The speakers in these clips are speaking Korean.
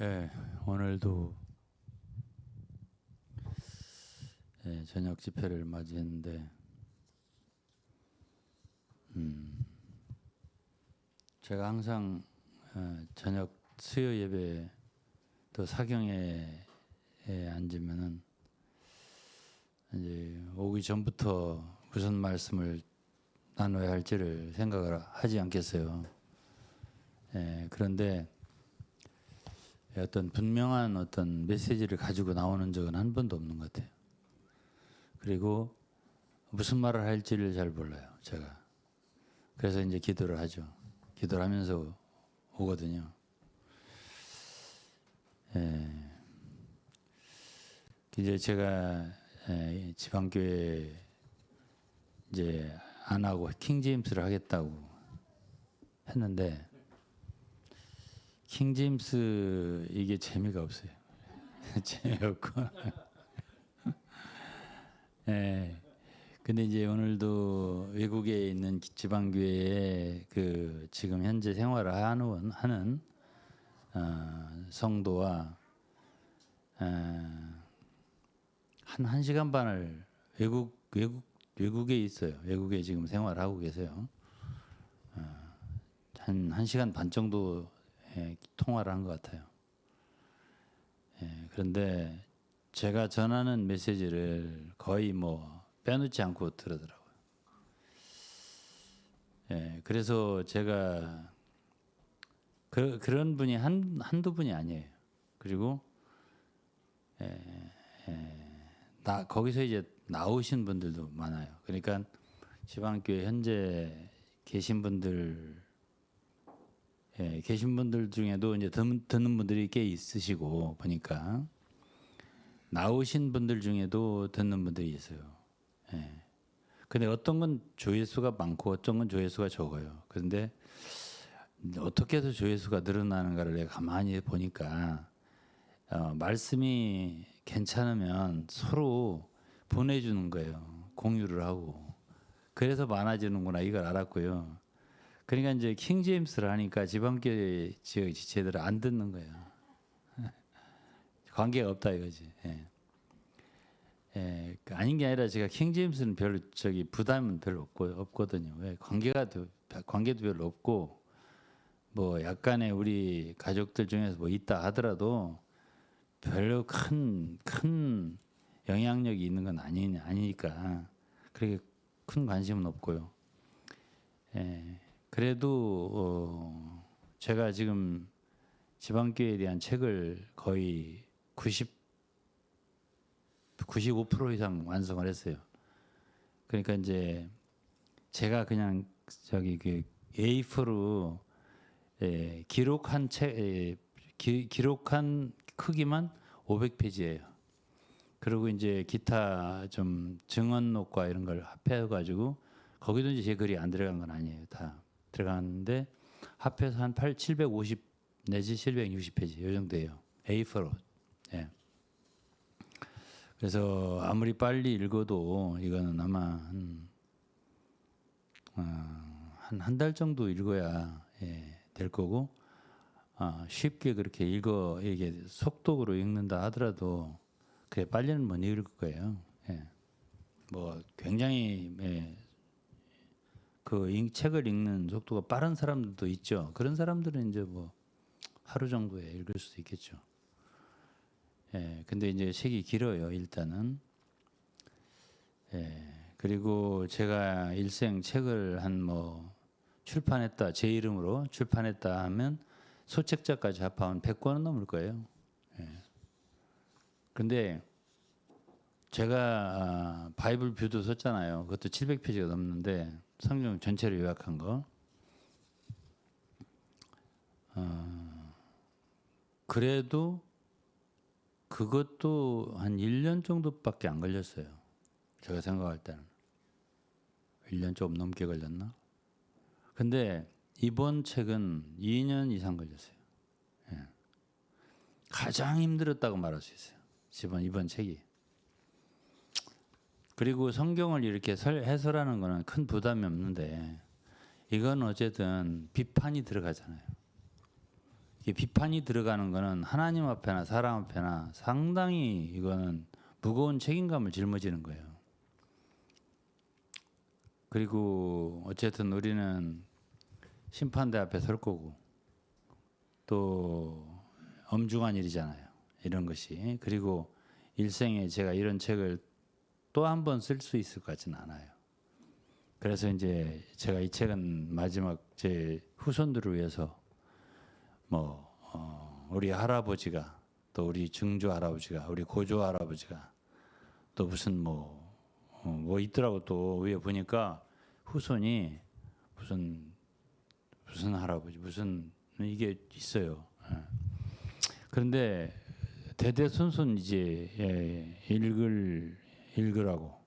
예, 오늘도 저녁 집회를 맞이했는데 제가 항상 저녁 수요 예배 또 사경에 앉으면은 이제 오기 전부터 무슨 말씀을 나눠야 할지를 생각을 하지 않겠어요. 그런데 어떤 분명한 어떤 메시지를 가지고 나오는 적은 한 번도 없는 것 같아요. 그리고 무슨 말을 할지를 잘 몰라요, 제가. 그래서 이제 기도를 하죠. 기도를 하면서 오거든요. 이제 제가 지방교회 이제 안 하고 킹제임스를 하겠다고 했는데 킹제임스 이게 재미가 없어요. 재미없고. 근데 이제 오늘도 외국에 있는 지방교회에 그 지금 현재 생활을 하는 성도와 한 시간 반을 외국에 있어요. 외국에 지금 생활하고 계세요. 한 시간 반 정도 통화를 한 것 같아요. 그런데 제가 전하는 메시지를 거의 뭐 빼놓지 않고 들으더라고요. 그래서 제가 그런 분이 한두 분이 아니에요. 그리고 거기서 이제 나오신 분들도 많아요. 그러니까 지방교회 현재 계신 분들 중에도 이제 듣는 분들이 꽤 있으시고 보니까 나오신 분들 중에도 듣는 분들이 있어요. 근데 어떤 건 조회수가 많고 어떤 건 조회수가 적어요. 그런데 어떻게 해서 조회수가 늘어나는가를 내가 가만히 보니까 말씀이 괜찮으면 서로 보내주는 거예요. 공유를 하고. 그래서 많아지는구나 이걸 알았고요. 그러니까 이제 킹제임스를 하니까 지방교회 지역 지체들은 안 듣는 거예요. 관계가 없다 이거지. 아닌 게 아니라 제가 킹제임스는 별로 부담은 별로 없거든요. 왜 관계도 별로 없고 뭐 약간의 우리 가족들 중에서 뭐 있다 하더라도 별로 큰 영향력이 있는 건 아니니까 그렇게 큰 관심은 없고요. 그래도 제가 지금 지방교회에 대한 책을 거의 95% 이상 완성을 했어요. 그러니까 이제 제가 그냥 그 A4로 기록한 크기만 500페이지예요. 그리고 이제 기타 좀 증언록과 이런 걸 합해가지고 거기도 이제 제 글이 안 들어간 건 아니에요. 다 들어갔는데 합해서 한 750 내지 760페이지 이 정도예요. A4로. 그래서 아무리 빨리 읽어도 이거는 아마 한 달 정도 읽어야 될 거고 쉽게 그렇게 이게 속독으로 읽는다 하더라도 그래 빨리는 못 읽을 거예요. 뭐 굉장히 그 책을 읽는 속도가 빠른 사람들도 있죠. 그런 사람들은 이제 뭐 하루 정도에 읽을 수도 있겠죠. 근데 이제 책이 길어요, 일단은. 그리고 제가 일생 책을 출판했다, 제 이름으로 출판했다 하면 소책자까지 합하면 100권은 넘을 거예요. 근데 제가 바이블 뷰도 썼잖아요. 그것도 700페이지가 넘는데 성경 전체를 요약한 거. 그래도 그것도 한 1년 정도밖에 안 걸렸어요. 제가 생각할 때는. 1년 좀 넘게 걸렸나? 근데 이번 책은 2년 이상 걸렸어요. 가장 힘들었다고 말할 수 있어요. 이번 책이. 그리고 성경을 이렇게 해설하는 거는 큰 부담이 없는데 이건 어쨌든 비판이 들어가잖아요. 이게 비판이 들어가는 거는 하나님 앞에나 사람 앞에나 상당히 이거는 무거운 책임감을 짊어지는 거예요. 그리고 어쨌든 우리는 심판대 앞에 설 거고 또 엄중한 일이잖아요. 이런 것이. 그리고 일생에 제가 이런 책을 또 한 번 쓸 수 있을 것 같지는 않아요. 그래서 이제 제가 이 책은 마지막 제 후손들을 위해서 뭐 우리 할아버지가 또 우리 증조 할아버지가 우리 고조 할아버지가 또 무슨 뭐 있더라고. 또 위에 보니까 후손이 무슨 할아버지 무슨 이게 있어요. 그런데 대대손손 이제 읽으라고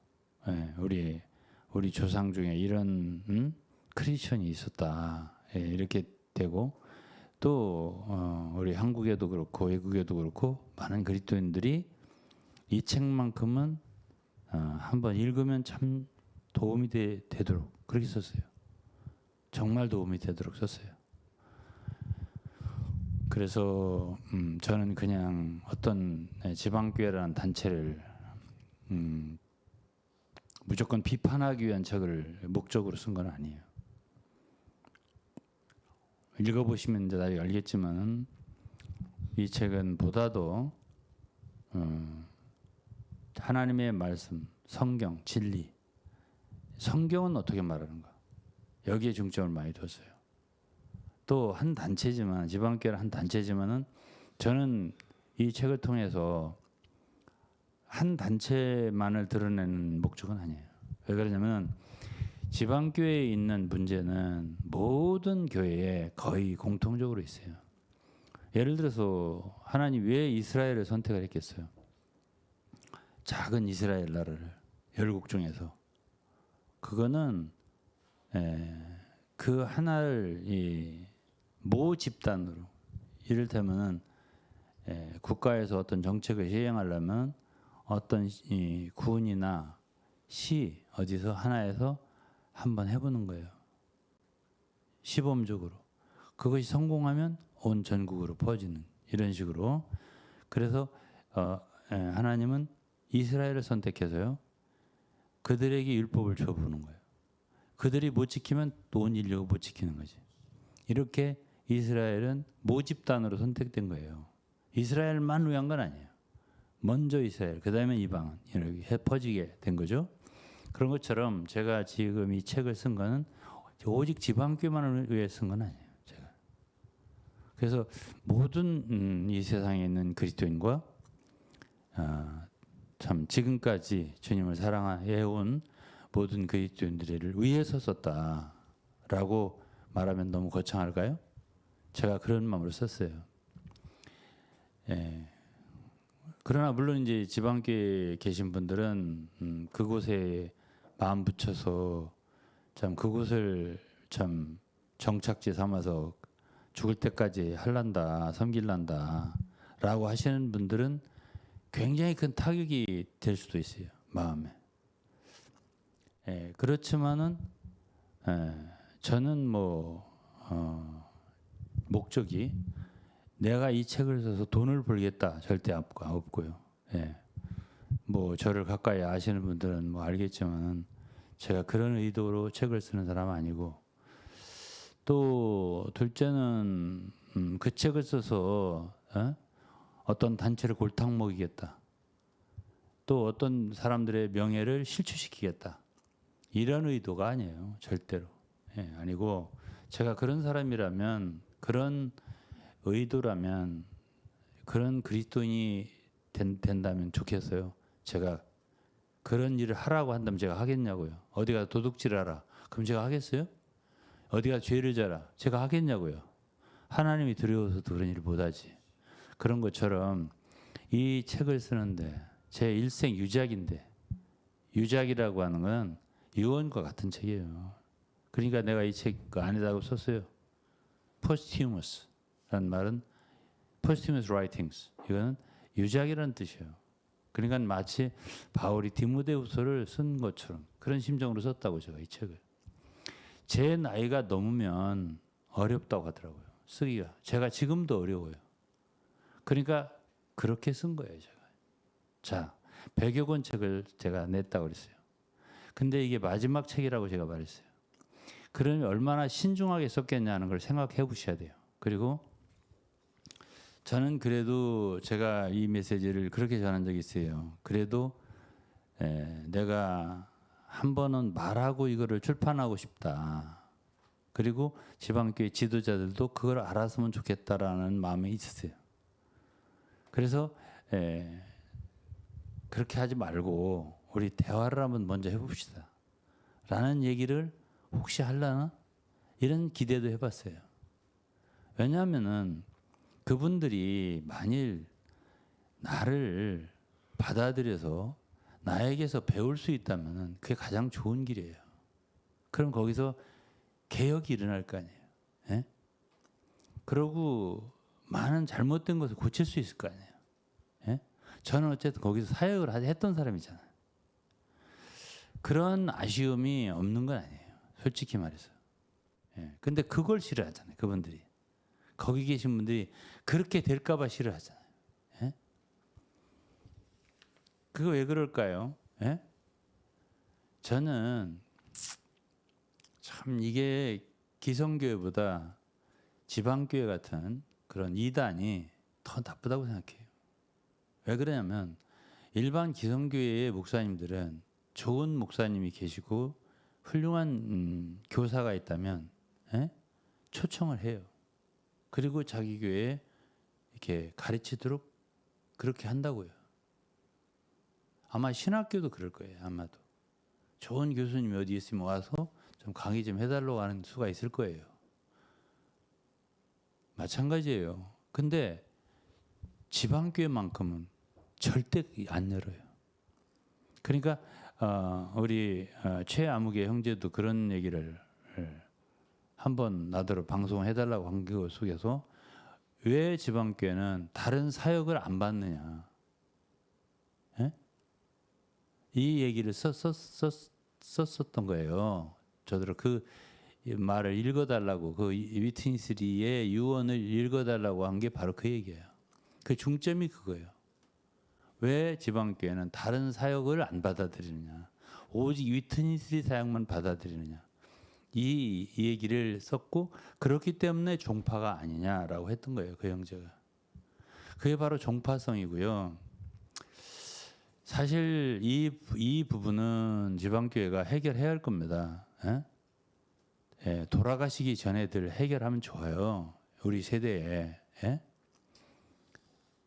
우리 조상 중에 이런 크리스천이 있었다. 이렇게 되고 또 우리 한국에도 그렇고 외국에도 그렇고 많은 그리스도인들이 이 책만큼은 한번 읽으면 참 도움이 되도록 그렇게 썼어요. 정말 도움이 되도록 썼어요. 그래서 저는 그냥 어떤 지방교회라는 단체를 무조건 비판하기 위한 책을 목적으로 쓴 건 아니에요. 읽어보시면 이제 나중에 알겠지만은 이 책은 보다도 하나님의 말씀, 성경, 진리, 성경은 어떻게 말하는가 여기에 중점을 많이 뒀어요. 또 한 단체지만 지방교회 한 단체지만은 저는 이 책을 통해서 한 단체만을 드러내는 목적은 아니에요. 왜 그러냐면 지방교회에 있는 문제는 모든 교회에 거의 공통적으로 있어요. 예를 들어서 하나님 왜 이스라엘을 선택을 했겠어요? 작은 이스라엘 나라를 열국 중에서 그거는 그 하나를 모 집단으로 이를테면은 국가에서 어떤 정책을 시행하려면 어떤 군이나 시 어디서 하나에서 한번 해보는 거예요. 시범적으로. 그것이 성공하면 온 전국으로 퍼지는 이런 식으로. 그래서 하나님은 이스라엘을 선택해서요. 그들에게 율법을 줘보는 거예요. 그들이 못 지키면 또 온 인류가 못 지키는 거지. 이렇게 이스라엘은 모집단으로 선택된 거예요. 이스라엘만 위한 건 아니에요. 먼저 이스라엘, 그 다음에 이방은 이렇게 퍼지게 된 거죠. 그런 것처럼 제가 지금 이 책을 쓴 거는 오직 지방교회만을 위해 쓴 건 아니에요. 제가. 그래서 모든 이 세상에 있는 그리스도인과 참 지금까지 주님을 사랑해온 모든 그리스도인들을 위해서 썼다라고 말하면 너무 거창할까요? 제가 그런 마음으로 썼어요. 그러나 물론 이제 지방교회에 계신 분들은 그곳에 마음 붙여서 참 그곳을 참 정착지 삼아서 죽을 때까지 할란다, 섬길란다라고 하시는 분들은 굉장히 큰 타격이 될 수도 있어요. 마음에. 그렇지만은 저는 목적이 내가 이 책을 써서 돈을 벌겠다 절대 없고요. 저를 가까이 아시는 분들은 알겠지만은 제가 그런 의도로 책을 쓰는 사람은 아니고 또 둘째는 그 책을 써서 어떤 단체를 골탕 먹이겠다. 또 어떤 사람들의 명예를 실추시키겠다. 이런 의도가 아니에요. 절대로. 아니고 제가 그런 사람이라면 그런 의도라면 그런 그리스도인이 된다면 좋겠어요. 제가 그런 일을 하라고 한다면 제가 하겠냐고요. 어디가 도둑질하라. 그럼 제가 하겠어요? 어디가 죄를 져라. 제가 하겠냐고요. 하나님이 두려워서도 그런 일을 못하지. 그런 것처럼 이 책을 쓰는데 제 일생 유작인데 유작이라고 하는 건 유언과 같은 책이에요. 그러니까 내가 이 책 안에다가 썼어요. posthumous라는 말은 posthumous writings. 이거는 유작이라는 뜻이에요. 그러니까 마치 바울이 디모데후서를 쓴 것처럼 그런 심정으로 썼다고 제가 이 책을. 제 나이가 넘으면 어렵다고 하더라고요. 쓰기가. 제가 지금도 어려워요. 그러니까 그렇게 쓴 거예요, 제가. 자, 100여 권 책을 제가 냈다고 그랬어요. 근데 이게 마지막 책이라고 제가 말했어요. 그러면 얼마나 신중하게 썼겠냐는 걸 생각해 보셔야 돼요. 그리고 저는 그래도 제가 이 메시지를 그렇게 전한 적이 있어요. 그래도 내가 한 번은 말하고 이거를 출판하고 싶다. 그리고 지방교회 지도자들도 그걸 알았으면 좋겠다라는 마음이 있었어요. 그래서 그렇게 하지 말고 우리 대화를 한번 먼저 해봅시다. 라는 얘기를 혹시 하려나? 이런 기대도 해봤어요. 왜냐하면은 그분들이 만일 나를 받아들여서 나에게서 배울 수 있다면 그게 가장 좋은 길이에요. 그럼 거기서 개혁이 일어날 거 아니에요. 예? 그러고 많은 잘못된 것을 고칠 수 있을 거 아니에요. 예? 저는 어쨌든 거기서 사역을 했던 사람이잖아요. 그런 아쉬움이 없는 건 아니에요. 솔직히 말해서. 예. 근데 그걸 싫어하잖아요. 그분들이. 거기 계신 분들이 그렇게 될까 봐 싫어하잖아요. 예? 그거 왜 그럴까요? 예? 저는 참 이게 기성교회보다 지방교회 같은 그런 이단이 더 나쁘다고 생각해요. 왜 그러냐면 일반 기성교회의 목사님들은 좋은 목사님이 계시고 훌륭한 교사가 있다면 초청을 해요. 그리고 자기 교회에 이렇게 가르치도록 그렇게 한다고요. 아마 신학교도 그럴 거예요. 아마도. 좋은 교수님이 어디 있으면 와서 좀 강의 좀 해달라고 하는 수가 있을 거예요. 마찬가지예요. 근데 지방교회만큼은 절대 안 열어요. 그러니까 우리 최아무개 형제도 그런 얘기를 한번 나더러 방송해달라고 한 거 속에서 왜 지방교회는 다른 사역을 안 받느냐. 예? 이 얘기를 썼었던 거예요. 저더러 그 말을 읽어달라고 그 위트니스리의 유언을 읽어달라고 한 게 바로 그 얘기예요. 그 중점이 그거예요. 왜 지방교회는 다른 사역을 안 받아들이느냐. 오직 위트니스리 사역만 받아들이느냐. 이 얘기를 썼고 그렇기 때문에 종파가 아니냐라고 했던 거예요. 그 형제가. 그게 바로 종파성이고요. 사실 이 부분은 지방교회가 해결해야 할 겁니다. 예, 돌아가시기 전에들 해결하면 좋아요. 우리 세대에. 예?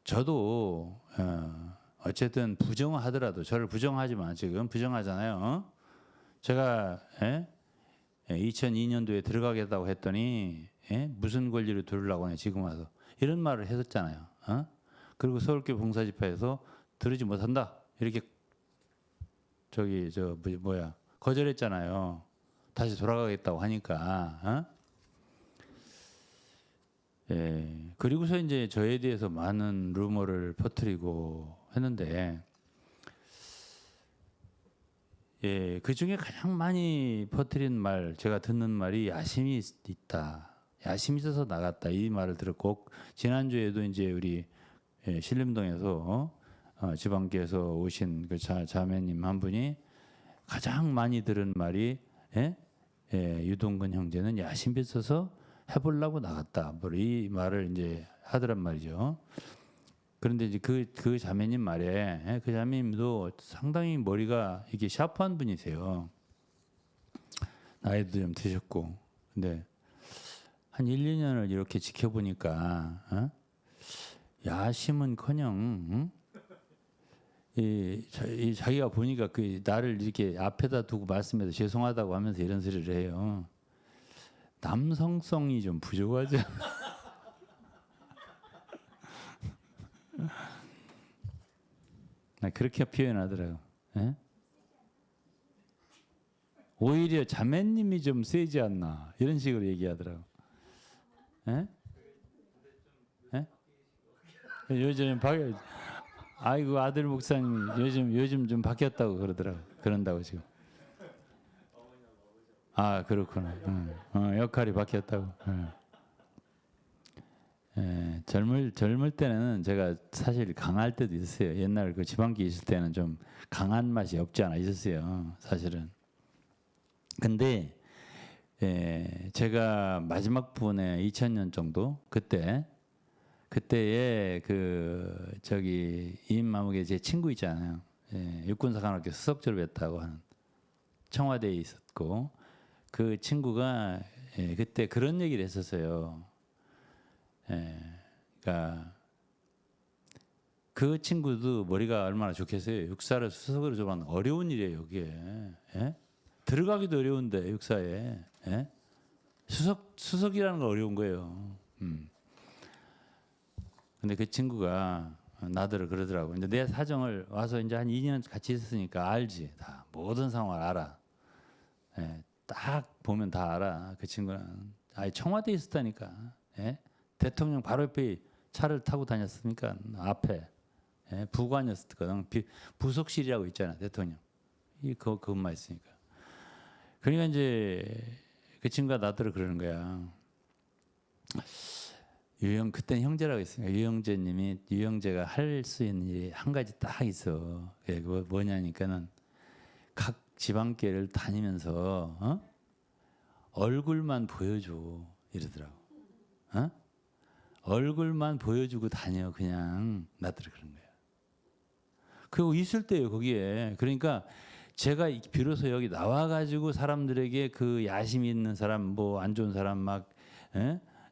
저도 어쨌든 부정하더라도 저를 부정하지만 지금 부정하잖아요. 제가 2002년도에 들어가겠다고 했더니 무슨 권리를 두려고 하냐 지금 와서 이런 말을 했었잖아요. 그리고 서울교회 봉사집회에서 들으지 못한다 이렇게 거절했잖아요. 다시 돌아가겠다고 하니까. 예. 그리고서 이제 저에 대해서 많은 루머를 퍼뜨리고 했는데, 예, 그 중에 가장 많이 퍼뜨린 말, 제가 듣는 말이 야심이 있다. 야심이 있어서 나갔다. 이 말을 들었고, 지난주에도 이제 우리 신림동에서 지방교에서 오신 그 자매님 한 분이 가장 많이 들은 말이, 유동근 형제는 야심이 있어서 해보려고 나갔다. 뭐 이 말을 이제 하더란 말이죠. 그런데 이제 그 자매님 말에 그 자매님도 상당히 머리가 이게 샤프한 분이세요. 나이도 좀 드셨고. 근데 한 1, 2년을 이렇게 지켜보니까 야심은커녕 이 자기가 보니까 그 나를 이렇게 앞에다 두고 말씀해서 죄송하다고 하면서 이런 소리를 해요. 남성성이 좀 부족하지 않나? 그렇게 표현하더라고. 예? 오히려 자매님이 좀 세지 않나 이런 식으로 얘기하더라고. 예? 예? 요즘 아이고 아들 목사님이 요즘 좀 바뀌었다고 그러더라고. 그런다고 지금. 아 그렇구나. 역할이 바뀌었다고. 젊을 때는 제가 사실 강할 때도 있었어요. 옛날 그 지방기 있을 때는 좀 강한 맛이 없지 않아 있었어요. 사실은. 근데 제가 마지막 부분에 2000년 정도 그때에 그 저기 이인마무개 제 친구 있잖아요. 육군사관학교 수석 졸업했다고 하는 청와대에 있었고 그 친구가 그때 그런 얘기를 했었어요. 그러니까 그 친구도 머리가 얼마나 좋겠어요. 육사를 수석으로 졸업하는 어려운 일이에요. 여기에 들어가기도 어려운데 육사에 수석이라는 거 어려운 거예요. 근데 그 친구가 나더러 그러더라고. 이제 내 사정을 와서 이제 한 2년 같이 있었으니까 알지. 다 모든 상황을 알아. 딱 보면 다 알아. 그 친구는 아예 청와대에 있었다니까. 대통령 바로 옆에 차를 타고 다녔으니까 앞에 부관이었거든. 부속실이라고 있잖아 대통령. 그것만 있으니까. 그러니까 이제 그 친구가 나더러 그러는 거야. 그때는 형제라고 있으니까 유형제가 할 수 있는 일이 한 가지 딱 있어. 그게 뭐냐니까는 각 지방계를 다니면서 얼굴만 보여줘 이러더라고. 얼굴만 보여주고 다녀 그냥 나더러 그런 거야. 그리고 있을 때요 거기에. 그러니까 제가 비로소 여기 나와가지고 사람들에게 그 야심 있는 사람 뭐 안 좋은 사람 막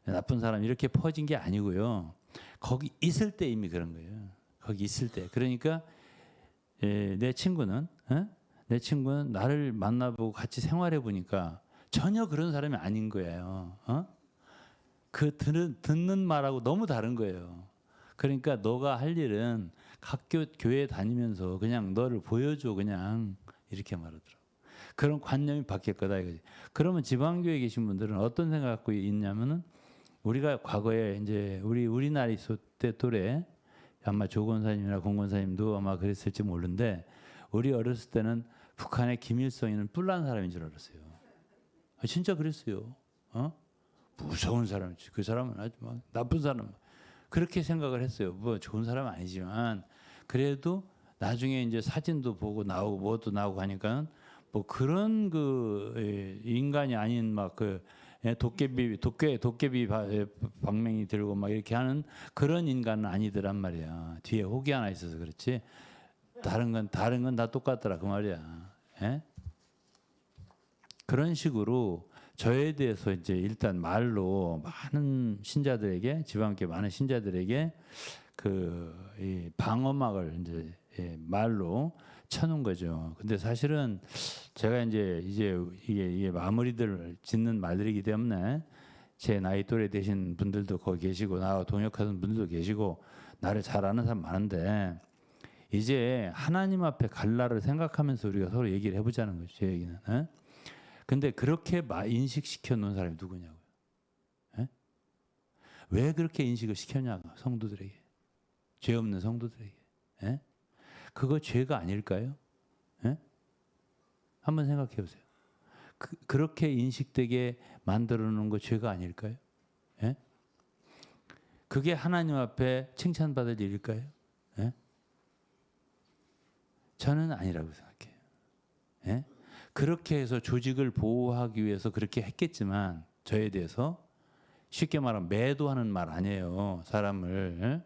나쁜 사람 이렇게 퍼진 게 아니고요. 거기 있을 때 이미 그런 거예요. 거기 있을 때. 그러니까 내 친구는 나를 만나보고 같이 생활해 보니까 전혀 그런 사람이 아닌 거예요. 그 듣는 말하고 너무 다른 거예요. 그러니까 너가 할 일은 교회 다니면서 그냥 너를 보여줘 그냥 이렇게 말하더라고. 그런 관념이 바뀔 거다 이거지. 그러면 지방교회에 계신 분들은 어떤 생각 갖고 있냐면은 우리가 과거에 이제 우리 나이 때 또래 아마 조 권사님이나 공 권사님도 아마 그랬을지 모르는데 우리 어렸을 때는 북한의 김일성이는 뿔난 사람인 줄 알았어요. 진짜 그랬어요. 무서운 사람이지. 그 사람은 아주 막 나쁜 사람. 그렇게 생각을 했어요. 뭐 좋은 사람은 아니지만 그래도 나중에 이제 사진도 보고 나오고 뭐도 나오고 하니까 뭐 그런 그 인간이 아닌 막 그 도깨비 방맹이 들고 막 이렇게 하는 그런 인간은 아니더란 말이야. 뒤에 혹이 하나 있어서 그렇지. 다른 건 다 똑같더라 그 말이야. 그런 식으로 저에 대해서 이제 일단 말로 많은 신자들에게 지방교회 많은 신자들에게 이 방어막을 이제 말로 쳐놓은 거죠. 근데 사실은 제가 이제 이게 마무리들 짓는 말들이기 때문에 제 나이 또래 되신 분들도 거기 계시고 나와 동역하는 분들도 계시고 나를 잘 아는 사람 많은데 이제 하나님 앞에 갈 날을 생각하면서 우리가 서로 얘기를 해보자는 거죠. 제 얘기는. 근데 그렇게 인식시켜 놓은 사람이 누구냐고요. 왜 그렇게 인식을 시켰냐고 성도들에게. 죄 없는 성도들에게. 그거 죄가 아닐까요? 한번 생각해 보세요. 그렇게 인식되게 만들어 놓은 거 죄가 아닐까요? 그게 하나님 앞에 칭찬받을 일일까요? 저는 아니라고 생각해요. 그렇게 해서 조직을 보호하기 위해서 그렇게 했겠지만 저에 대해서 쉽게 말하면 매도하는 말 아니에요. 사람을.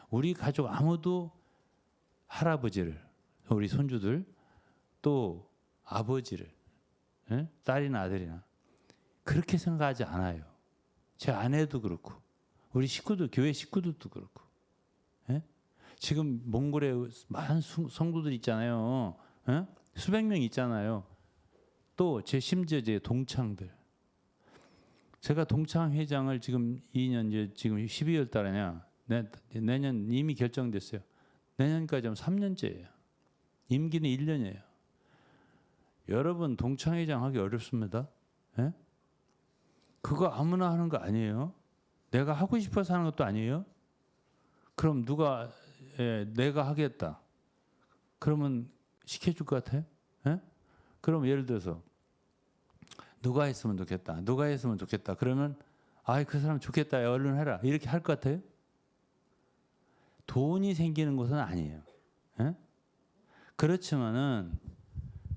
우리 가족 아무도 할아버지를 우리 손주들 또 아버지를 딸이나 아들이나 그렇게 생각하지 않아요. 제 아내도 그렇고 우리 식구들 교회 식구들도 그렇고 지금 몽골에 많은 성도들 있잖아요. 수백 명 있잖아요. 또 심지어 제 동창들. 제가 동창 회장을 지금 2년 이제 지금 12월 달에냐 내년 이미 결정됐어요. 내년까지 하면 3년째예요. 임기는 1년이에요. 여러분 동창회장 하기 어렵습니다. 그거 아무나 하는 거 아니에요. 내가 하고 싶어서 하는 것도 아니에요. 그럼 내가 하겠다. 그러면 시켜줄 것 같아요? 그럼 예를 들어서 누가 했으면 좋겠다. 그러면 아이 그 사람 좋겠다. 얼른 해라. 이렇게 할 것 같아요? 돈이 생기는 것은 아니에요. 예? 그렇지만은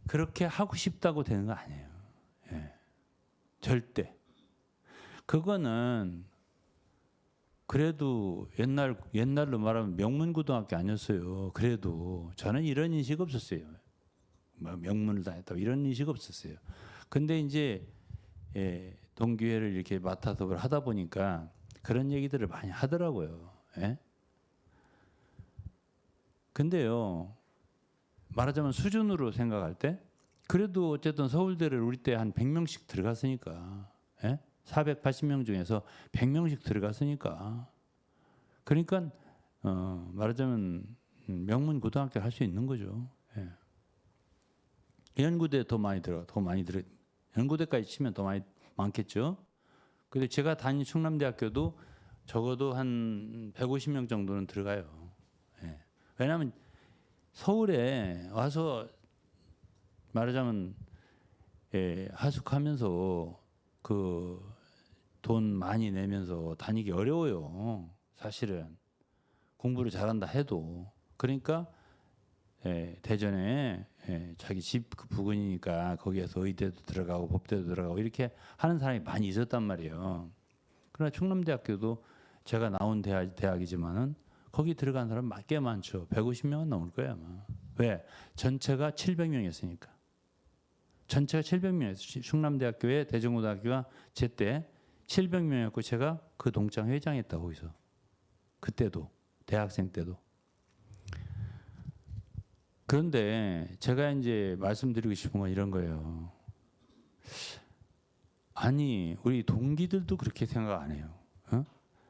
그렇게 하고 싶다고 되는 거 아니에요. 예. 절대. 그거는 그래도 옛날로 말하면 명문고등학교 아니었어요. 그래도 저는 이런 인식 없었어요. 뭐 명문을 다녔다 이런 인식 없었어요. 근데 이제 동기회를 이렇게 맡아서 하다 보니까 그런 얘기들을 많이 하더라고요. 예? 근데요, 말하자면 수준으로 생각할 때 그래도 어쨌든 서울대를 우리 때 한 100명씩 들어갔으니까, 예? 480명 중에서 100명씩 들어갔으니까, 그러니까 말하자면 명문 고등학교 할 수 있는 거죠. 예. 연구대 더 많이 들어. 연구대까지 치면 더 많겠죠. 근데 제가 다닌 충남대학교도 적어도 한 150명 정도는 들어가요. 예. 왜냐하면 서울에 와서 말하자면 하숙하면서 그 돈 많이 내면서 다니기 어려워요. 사실은 공부를 잘한다 해도. 그러니까 대전에 자기 집 그 부근이니까 거기에서 의대도 들어가고 법대도 들어가고 이렇게 하는 사람이 많이 있었단 말이에요. 그러나 충남대학교도 제가 나온 대학이지만은 거기 들어간 사람 꽤 많죠. 150명은 넘을 거예요 아마. 왜? 전체가 700명이었으니까. 전체가 700명이었어요. 충남대학교에 대전고등학교가 제때 700명이었고 제가 그 동창 회장했다 거기서. 그때도 대학생 때도. 그런데 제가 이제 말씀드리고 싶은 건 이런 거예요. 아니 우리 동기들도 그렇게 생각 안 해요. 어?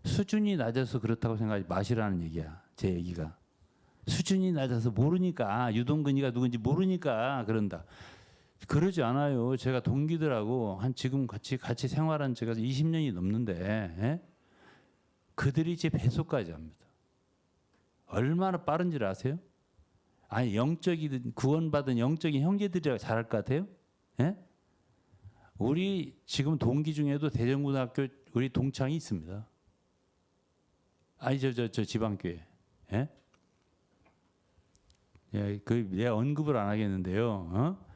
수준이 낮아서 그렇다고 생각하지 마시라는 얘기야. 제 얘기가. 수준이 낮아서 모르니까 유동근이가 누군지 모르니까 그런다. 그러지 않아요. 제가 동기들하고 한 지금 같이 생활한 지가 20년이 넘는데 그들이 제 배속까지 합니다. 얼마나 빠른지 아세요? 아니 영적이든 구원받은 영적인 형제들이라고 잘할 것 같아요? 예? 우리 지금 동기 중에도 대전고등학교 우리 동창이 있습니다. 아니 저 지방교회. 예? 예, 그 내가 언급을 안 하겠는데요. 어?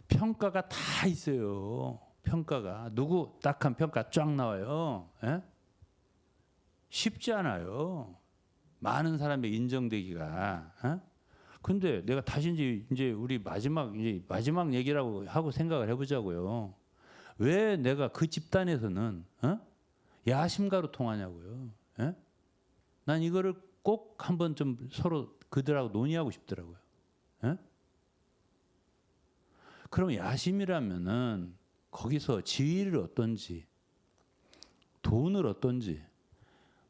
평가가 다 있어요. 평가가 누구 딱한 평가 쫙 나와요. 예? 쉽지 않아요. 많은 사람의 인정되기가. 어? 근데 내가 다시 이제 우리 마지막 얘기라고 하고 생각을 해보자고요. 왜 내가 그 집단에서는 야심가로 통하냐고요. 예? 난 이거를 꼭 한번 좀 서로 그들하고 논의하고 싶더라고요. 예? 그럼 야심이라면은 거기서 지위를 얻던지 돈을 얻던지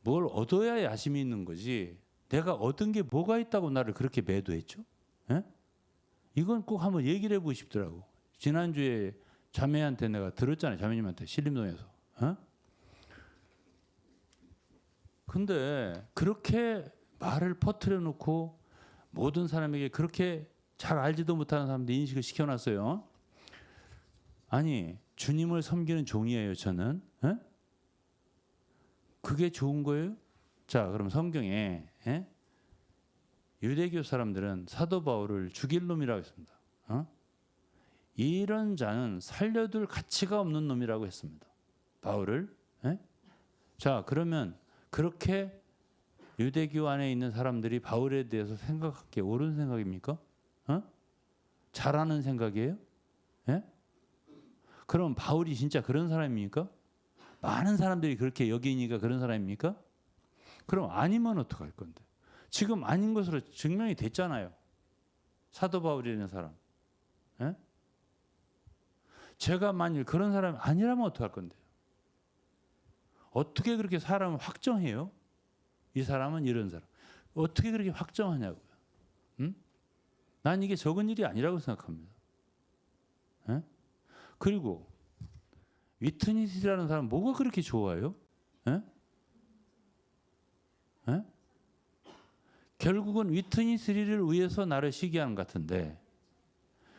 뭘 얻어야 야심이 있는 거지. 내가 얻은 게 뭐가 있다고 나를 그렇게 매도했죠? 예? 이건 꼭 한번 얘기를 해보고 싶더라고. 지난주에 자매한테 내가 들었잖아요. 자매님한테 신림동에서. 어? 근데 그렇게 말을 퍼뜨려 놓고 모든 사람에게 그렇게 잘 알지도 못하는 사람들 인식을 시켜놨어요. 아니 주님을 섬기는 종이에요. 저는. 에? 그게 좋은 거예요? 자 그럼 성경에 유대교 사람들은 사도 바울을 죽일 놈이라고 했습니다. 이런 자는 살려둘 가치가 없는 놈이라고 했습니다. 바울을. 자 그러면 그렇게 유대교 안에 있는 사람들이 바울에 대해서 생각할 게 옳은 생각입니까? 잘하는 생각이에요? 예? 그럼 바울이 진짜 그런 사람입니까? 많은 사람들이 그렇게 여기니까 그런 사람입니까? 그럼 아니면 어떡할 건데? 지금 아닌 것으로 증명이 됐잖아요. 사도 바울이라는 사람. 예? 제가 만일 그런 사람이 아니라면 어떡할 건데요? 어떻게 그렇게 사람을 확정해요? 이 사람은 이런 사람. 어떻게 그렇게 확정하냐고요. 응? 난 이게 적은 일이 아니라고 생각합니다. 예? 그리고 위트니스라는 사람 뭐가 그렇게 좋아요? 예? 예? 결국은 위트니스리를 위해서 나를 시기하는 것 같은데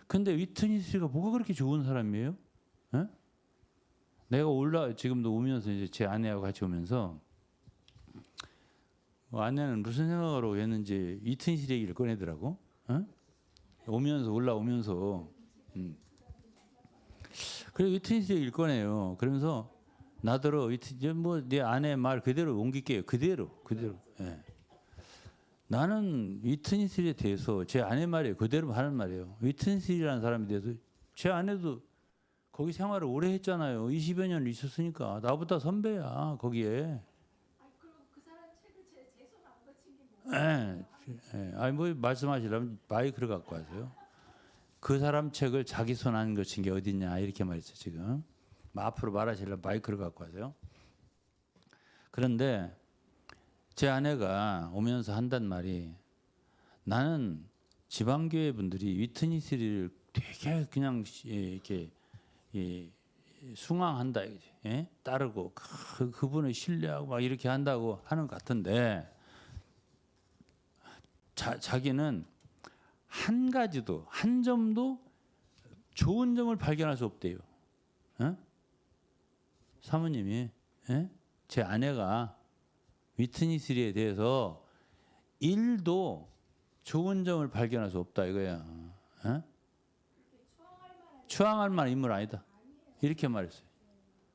근데 위트니스리가 뭐가 그렇게 좋은 사람이에요? 예? 내가 지금도 오면서 이제 제 아내하고 같이 오면서 아내는 무슨 생각으로 했는지 위튼실 얘기를 꺼내더라고. 어? 오면서 올라오면서 그래 위튼실 얘기를 꺼내요. 그러면서 나더러 뭐내 아내 말 그대로 옮길게요. 그대로. 예. 나는 위튼실에 대해서 제 아내 말이에요. 그대로 하는 말이에요. 위튼실이라는 사람에 대해서 제 아내도 거기 생활을 오래 했잖아요. 20여 년 있었으니까 나보다 선배야 거기에. 예. 예. 아니 뭐 말씀하시려면 마이크를 갖고 와세요. 그 사람 책을 자기 손 안 거친 게 어딨냐 이렇게 말했어요 지금. 앞으로 말하시려면 마이크를 갖고 와세요. 그런데 제 아내가 오면서 한단 말이 나는 지방교회 분들이 위트니스를 되게 그냥 이렇게 숭앙한다, 예? 따르고 그분을 신뢰하고 막 이렇게 한다고 하는 것 같은데 자기는 한 가지도 한 점도 좋은 점을 발견할 수 없대요. 예? 사모님이 예? 제 아내가 위트니스리에 대해서 일도 좋은 점을 발견할 수 없다 이거야. 예? 추앙할 만한 인물 아니다. 이렇게 말했어요.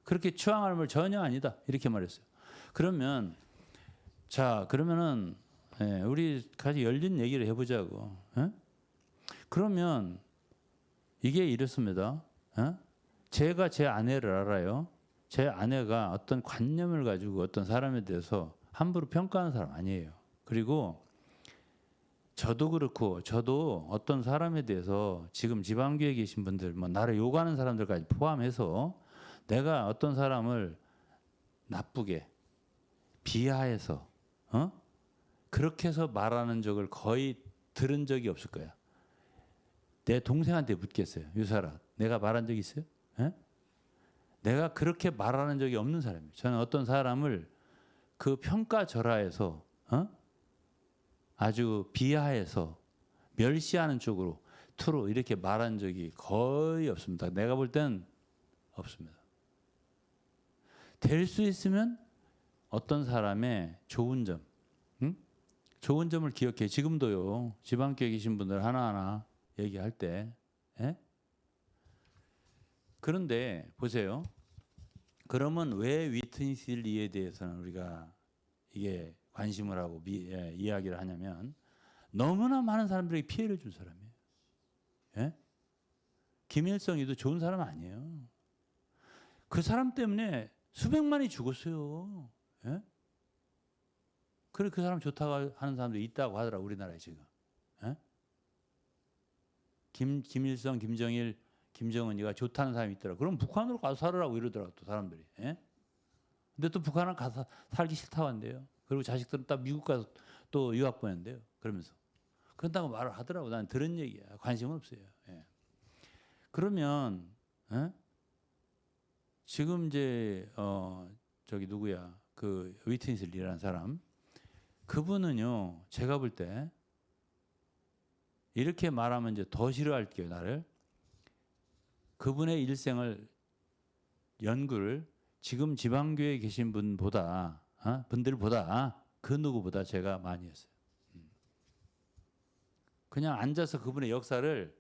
그렇게 추앙할 인물 전혀 아니다. 이렇게 말했어요. 그러면 그러면은 우리 같이 열린 얘기를 해보자고. 예? 그러면 이게 이렇습니다. 예? 제가 제 아내를 알아요. 제 아내가 어떤 관념을 가지고 어떤 사람에 대해서 함부로 평가하는 사람 아니에요. 그리고 저도 그렇고 저도 어떤 사람에 대해서 지금 지방교회에 계신 분들 뭐 나를 욕하는 사람들까지 포함해서 내가 어떤 사람을 나쁘게 비하해서 그렇게 해서 말하는 적을 거의 들은 적이 없을 거야. 내 동생한테 묻겠어요. 유사라 내가 말한 적 있어요? 에? 내가 그렇게 말하는 적이 없는 사람이에요. 저는 어떤 사람을 그 평가절하해서 아주 비하해서 멸시하는 쪽으로 투로 이렇게 말한 적이 거의 없습니다. 내가 볼 땐 없습니다. 될 수 있으면 어떤 사람의 좋은 점, 좋은 점을 기억해. 지금도요. 지방교회 계신 분들 하나하나 얘기할 때. 예? 그런데 보세요. 그러면 왜 위트니스리에 대해서는 우리가 이게 관심을 하고 이야기를 하냐면 너무나 많은 사람들에게 피해를 준 사람이에요. 예? 김일성이도 좋은 사람 아니에요. 그 사람 때문에 수백만이 죽었어요. 예? 그래 그 사람 좋다고 하는 사람도 있다고 하더라고 우리나라에 지금. 예? 김일성, 김정일, 김정은이가 좋다는 사람이 있더라고. 그럼 북한으로 가서 살으라고 이러더라고 또 사람들이. 예? 근데 또 북한은 가서 살기 싫다고 한대요. 그리고 자식들은 딱 미국 가서 또 유학 보낸대요. 그러면서. 그런다고 말을 하더라고. 난 들은 얘기야. 관심은 없어요. 예. 그러면 지금 이제 저기 누구야 그 위트니스리라는 사람 그분은요 제가 볼 때 이렇게 말하면 이제 더 싫어할게요 나를. 그분의 일생을 연구를 지금 지방교회에 계신 분들보다 그 누구보다 제가 많이 했어요. 그냥 앉아서 그분의 역사를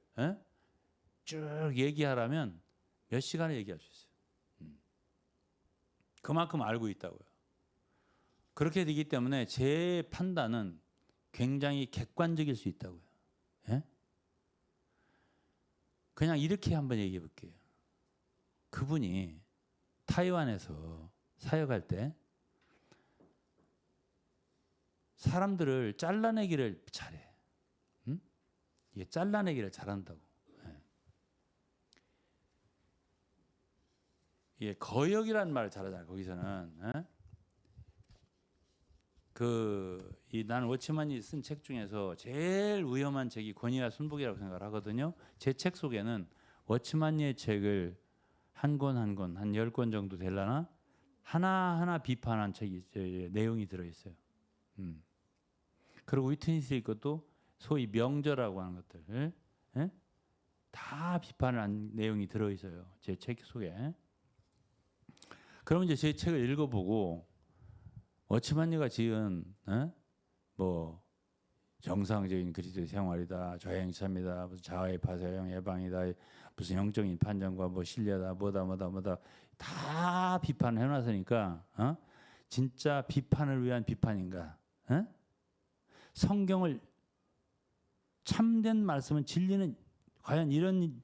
쭉 얘기하라면 몇 시간을 얘기할 수 있어요. 그만큼 알고 있다고요. 그렇게 되기 때문에 제 판단은 굉장히 객관적일 수 있다고요. 예? 그냥 이렇게 한번 얘기해 볼게요. 그분이 타이완에서 사역할 때 사람들을 잘라내기를 잘해. 이게 잘라내기를 잘한다고. 예, 거역이라는 말을 잘하잖아요. 거기서는 나는 워치만이 쓴 책 중에서 제일 위험한 책이 권위와 순복이라고 생각을 하거든요. 제 책 속에는 워치만니의 책을 한 권 한 권, 한 10권 정도 되려나 하나하나 비판한 책이 내용이 들어있어요. 그리고 위트니스의 것도 소위 명저라고 하는 것들 다 비판을 한 내용이 들어있어요. 제 책 속에. 그럼 이제 제 책을 읽어보고 워치만니가 지은 뭐 정상적인 그리스도의 생활이다, 조행참이다, 무슨 자아의 파쇄형 예방이다, 무슨 영적인 판정과 뭐 신뢰다, 뭐다 다 비판을 해놨으니까 진짜 비판을 위한 비판인가? 성경을 참된 말씀은 진리는 과연 이런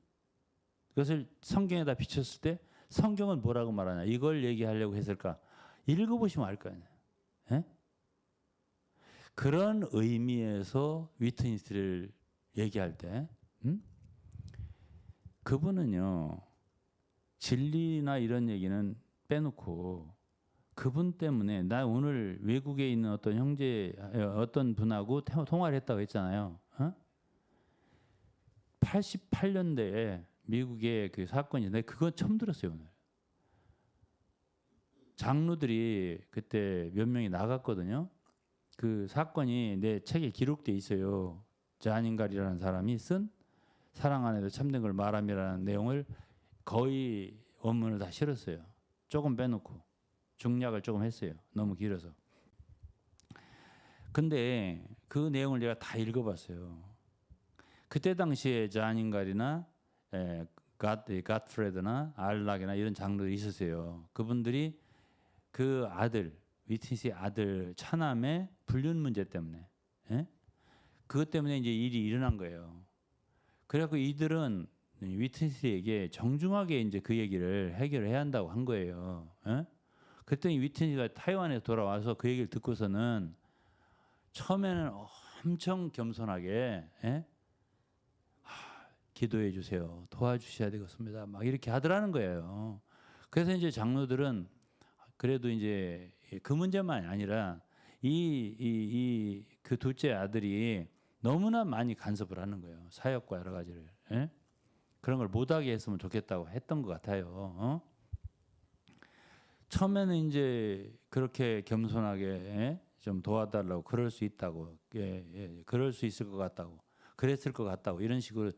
것을 성경에다 비쳤을 때 성경은 뭐라고 말하냐? 이걸 얘기하려고 했을까? 읽어보시면 알 거 아니에요. 그런 의미에서 위트니스를 얘기할 때 그분은요 진리나 이런 얘기는 빼놓고 그분 때문에 나 오늘 외국에 있는 어떤 형제 어떤 분하고 통화를 했다고 했잖아요. 88년대에 미국의 그 사건이 내가 그건 처음 들었어요. 오늘 장로들이 그때 몇 명이 나갔거든요. 그 사건이 내 책에 기록돼 있어요. 자닌갈이라는 사람이 쓴 사랑 안에도 참된 걸 말함이라는 내용을 거의 원문을 다 실었어요. 조금 빼놓고 중략을 조금 했어요. 너무 길어서. 근데 그 내용을 제가 다 읽어봤어요. 그때 당시에 자닌갈이나 갓프레드나 알락이나 이런 장로들이 있었어요. 그분들이 그 아들 위트니스의 아들 차남의 불륜 문제 때문에 그것 때문에 이제 일이 일어난 거예요. 그래갖고 이들은 위트니스에게 정중하게 이제 그 얘기를 해결해야 한다고 한 거예요. 그랬더니 위트니스가 타이완에 돌아와서 그 얘기를 듣고서는 처음에는 엄청 겸손하게 기도해 주세요. 도와주셔야 되겠습니다. 막 이렇게 하더라는 거예요. 그래서 이제 장로들은 그래도 이제 그 문제만이 아니라 그 둘째 아들이 너무나 많이 간섭을 하는 거예요. 사역과 여러 가지를. 그런 걸 못하게 했으면 좋겠다고 했던 것 같아요. 처음에는 이제 그렇게 겸손하게 좀 도와달라고 그럴 수 있다고, 그럴 수 있을 것 같다고, 그랬을 것 같다고 이런 식으로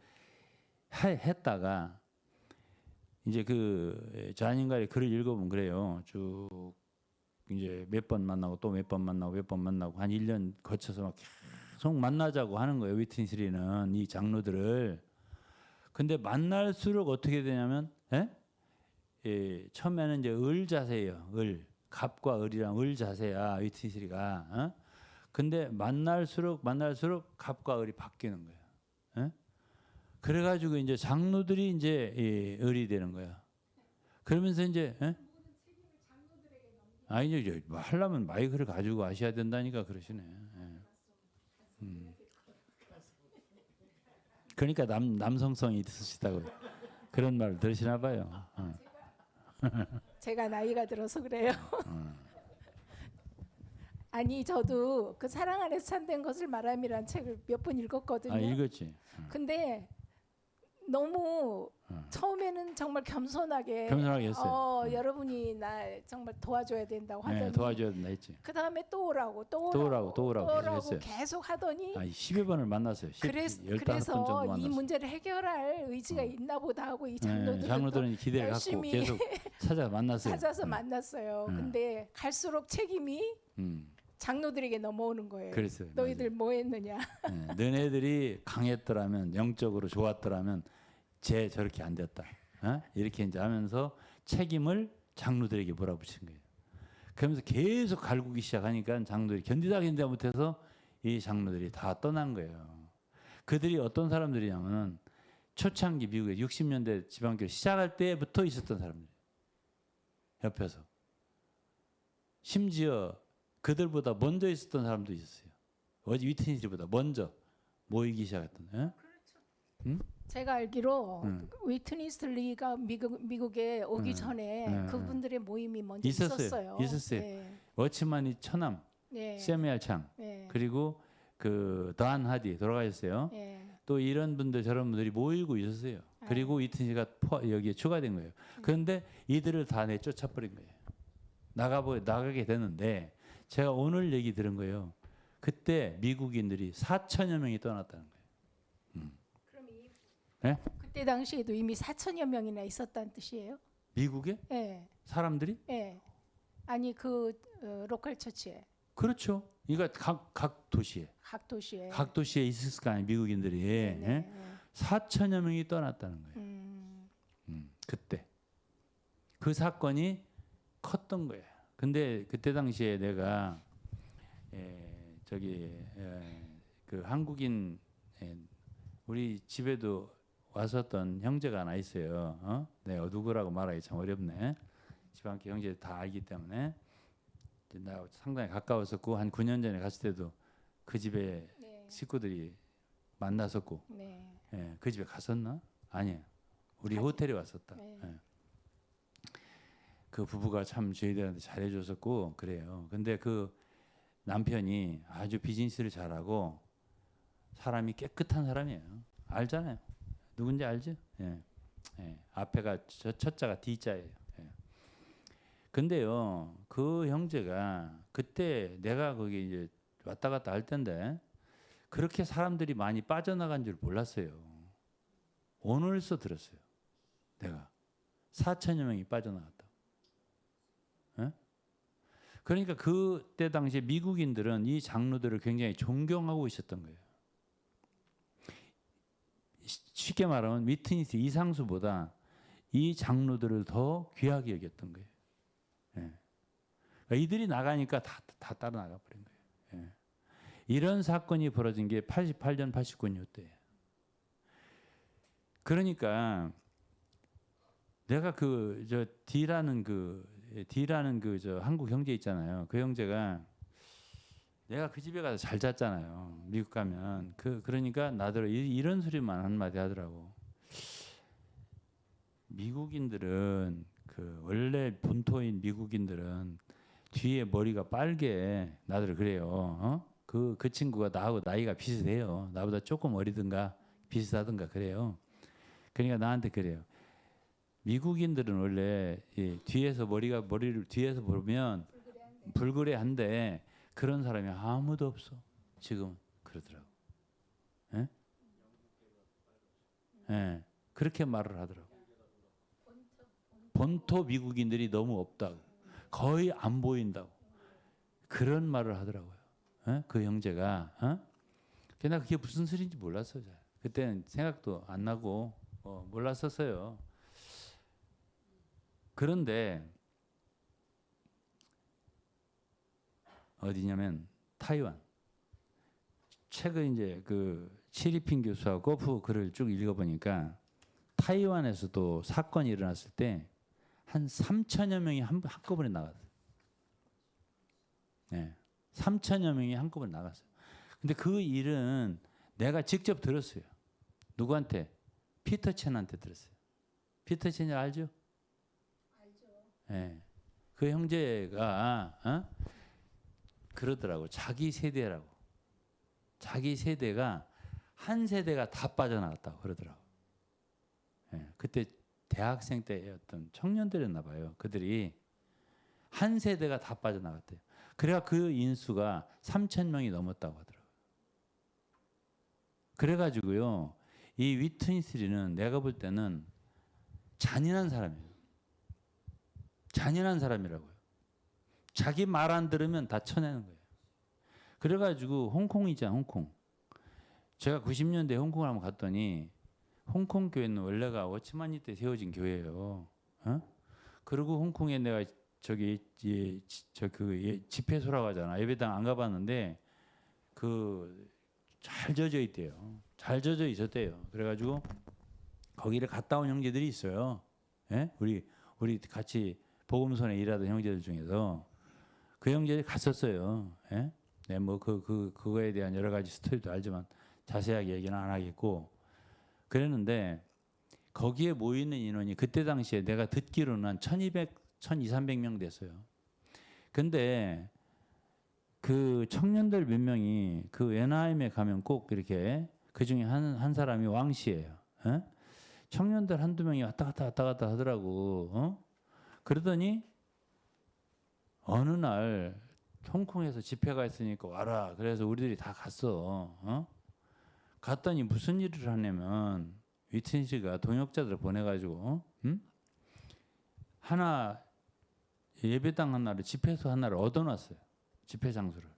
했다가 이제 그 자닌갈의 글을 읽어보면 그래요. 쭉 이제 몇 번 만나고 또 몇 번 만나고 몇 번 만나고 한 1년 거쳐서 막 계속 만나자고 하는 거예요. 위트니스리는 이 장로들을. 근데 만날수록 어떻게 되냐면 처음에는 이제 을 자세예요. 을. 갑과 을이랑 을 자세야 위트니스리가. 근데 만날수록 갑과 을이 바뀌는 거예요. 그래가지고 이제 장로들이 이제 을이 되는 거야. 그러면서 이제 아니 이제 뭐 하려면 마이크를 가지고 하셔야 된다니까 그러시네. 그러니까 남성성이 있으시다고 그런 말을 들으시나 봐요. 제가 나이가 들어서 그래요. 아니 저도 그 사랑 안에서 참된 것을 말함이라는 책을 몇 번 읽었거든요. 읽었지. 근데 너무 처음에는 정말 겸손하게 했어요. 여러분이 나 정말 도와줘야 된다고 하더니 도와줘야 된다 했지. 그 다음에 또 오라고 계속 하더니 10여 번을 만났어요. 그래서 이 문제를 해결할 의지가 있나 보다 하고 이 장로들은 기대를 갖고 계속 찾아서 만났어요. 근데 갈수록 책임이 장로들에게 넘어오는 거예요. 그랬어요. 너희들 뭐 했느냐. 너네들이 강했더라면 영적으로 좋았더라면 쟤 저렇게 안 됐다. 이렇게 이제 하면서 책임을 장로들에게 몰아붙인 거예요. 그러면서 계속 갈구기 시작하니까 장로들이 견디다 못해서 이 장로들이 다 떠난 거예요. 그들이 어떤 사람들이냐면 초창기 미국에 60년대 지방교회 시작할 때부터 있었던 사람들. 옆에서. 심지어 그들보다 먼저 있었던 사람도 있었어요. 위트니스보다 먼저 모이기 시작했던. 제가 알기로 위트니스리가 미국에 오기 전에 그분들의 모임이 먼저 있었어요. 네. 워치만이 처남, 세미알 창, 그리고 그 더한 하디 돌아가셨어요. 또 이런 분들 저런 분들이 모이고 있었어요. 그리고 위트니스가 여기에 추가된 거예요. 그런데 이들을 다 내쫓아 버린 거예요. 나가게 되는데 제가 오늘 얘기 들은 거예요. 그때 미국인들이 4천여 명이 떠났다는 거예요. 그때 당시에도 이미 4천여 명이나 있었다는 뜻이에요? 미국에? 네. 사람들이? 예. 아니 그 로컬 처치에 그렇죠. 그러니까 각 도시에 각 도시에 있을 거 아니에요. 미국인들이 네, 네, 예? 네. 4천여 명이 떠났다는 거예요. 그때 그 사건이 컸던 거예요. 근데 그때 당시에 내가 그 한국인 우리 집에도 왔었던 형제가 하나 있어요. 내가 누구라고 말하기 참 어렵네. 집안계 형제 다 알기 때문에 이제 나 상당히 가까웠었고 한 9년 전에 갔을 때도 그 집에 네. 식구들이 만났었고 네. 그 집에 갔었나? 아니에요. 우리 가지. 호텔에 왔었다. 네. 그 부부가 참 저희들한테 잘해줬었고 그래요. 근데 그 남편이 아주 비즈니스를 잘하고 사람이 깨끗한 사람이에요. 알잖아요. 누군지 알죠? 앞에가 첫 자가 D자예요. 근데요, 그 형제가 그때 내가 거기 이제 왔다 갔다 할 텐데 그렇게 사람들이 많이 빠져나간 줄 몰랐어요. 오늘서 들었어요. 내가 4천여 명이 빠져나갔다. 그러니까 그때 당시에 미국인들은 이 장로들을 굉장히 존경하고 있었던 거예요. 쉽게 말하면 위트니스 이상수보다 이 장로들을 더 귀하게 여겼던 거예요. 그러니까 이들이 나가니까 다 따라 나가 버린 거예요. 이런 사건이 벌어진 게 88년, 89년 때예요. 그러니까 내가 D라는 저 한국 형제 있잖아요. 그 형제가 내가 그 집에 가서 잘 잤잖아요. 미국 가면 그러니까 나더러 이런 소리만 한마디 하더라고. 미국인들은 원래 본토인 미국인들은 뒤에 머리가 빨개. 나더러 그래요. 그 친구가 나하고 나이가 비슷해요. 나보다 조금 어리든가 비슷하든가 그래요. 그러니까 나한테 그래요. 미국인들은 원래 머리를 뒤에서 보면 불그레한데 그런 사람이 아무도 없어. 지금 그러더라고. 그렇게 말을 하더라고. 본토 미국인들이 너무 없다고. 거의 안 보인다고. 그런 말을 하더라고요. 그 형제가. 나 그게 무슨 소리인지 몰랐어요. 그때는 생각도 안 나고 몰랐었어요. 그런데 어디냐면 타이완. 최근 이제 그 시리핑 교수하고 거프 글을 쭉 읽어보니까 타이완에서도 사건이 일어났을 때 한 3천여 명이 한꺼번에 나갔어요. 3천여 명이 한꺼번에 나갔어요. 근데 그 일은 내가 직접 들었어요. 누구한테? 피터 첸한테 들었어요. 피터 첸을 알죠? 알죠. 그 형제가 그러더라고. 자기 세대라고. 자기 세대가 한 세대가 다 빠져나갔다고 그러더라고. 그때 대학생 때였던 청년들이었나 봐요. 그들이 한 세대가 다 빠져나갔대요. 그래야 그 인수가 3천 명이 넘었다고 하더라고요. 그래가지고요, 이 위트니스리는 내가 볼 때는 잔인한 사람이에요. 잔인한 사람이라고요. 자기 말 안 들으면 다 쳐내는 거예요. 그래가지고 홍콩이잖아, 홍콩. 제가 90년대 홍콩을 한번 갔더니 홍콩 교회는 원래가 워치마니 때 세워진 교회예요. 그리고 홍콩에 내가 집회소라고 하잖아. 예배당 안 가봤는데 잘 젖어 있대요. 잘 젖어 있었대요. 그래가지고 거기를 갔다 온 형제들이 있어요. 우리 같이 복음선에 일하던 형제들 중에서 그 형제들이 갔었어요. 그거에 대한 여러 가지 스토리도 알지만 자세하게 얘기는 안 하겠고 그랬는데 거기에 모이는 인원이 그때 당시에 내가 듣기로는 한 1200, 1300명 됐어요. 근데 그 청년들 몇 명이 그 NIM에 가면 꼭 이렇게 그 중에 한 사람이 왕 씨예요. 청년들 한두 명이 왔다 갔다 하더라고. 그러더니 어느 날 홍콩에서 집회가 있으니까 와라. 그래서 우리들이 다 갔어. 갔더니 무슨 일을 하냐면 위트니스가 동역자들을 보내가지고 하나 예배당 하나를 집회소 하나를 얻어놨어요. 집회 장소를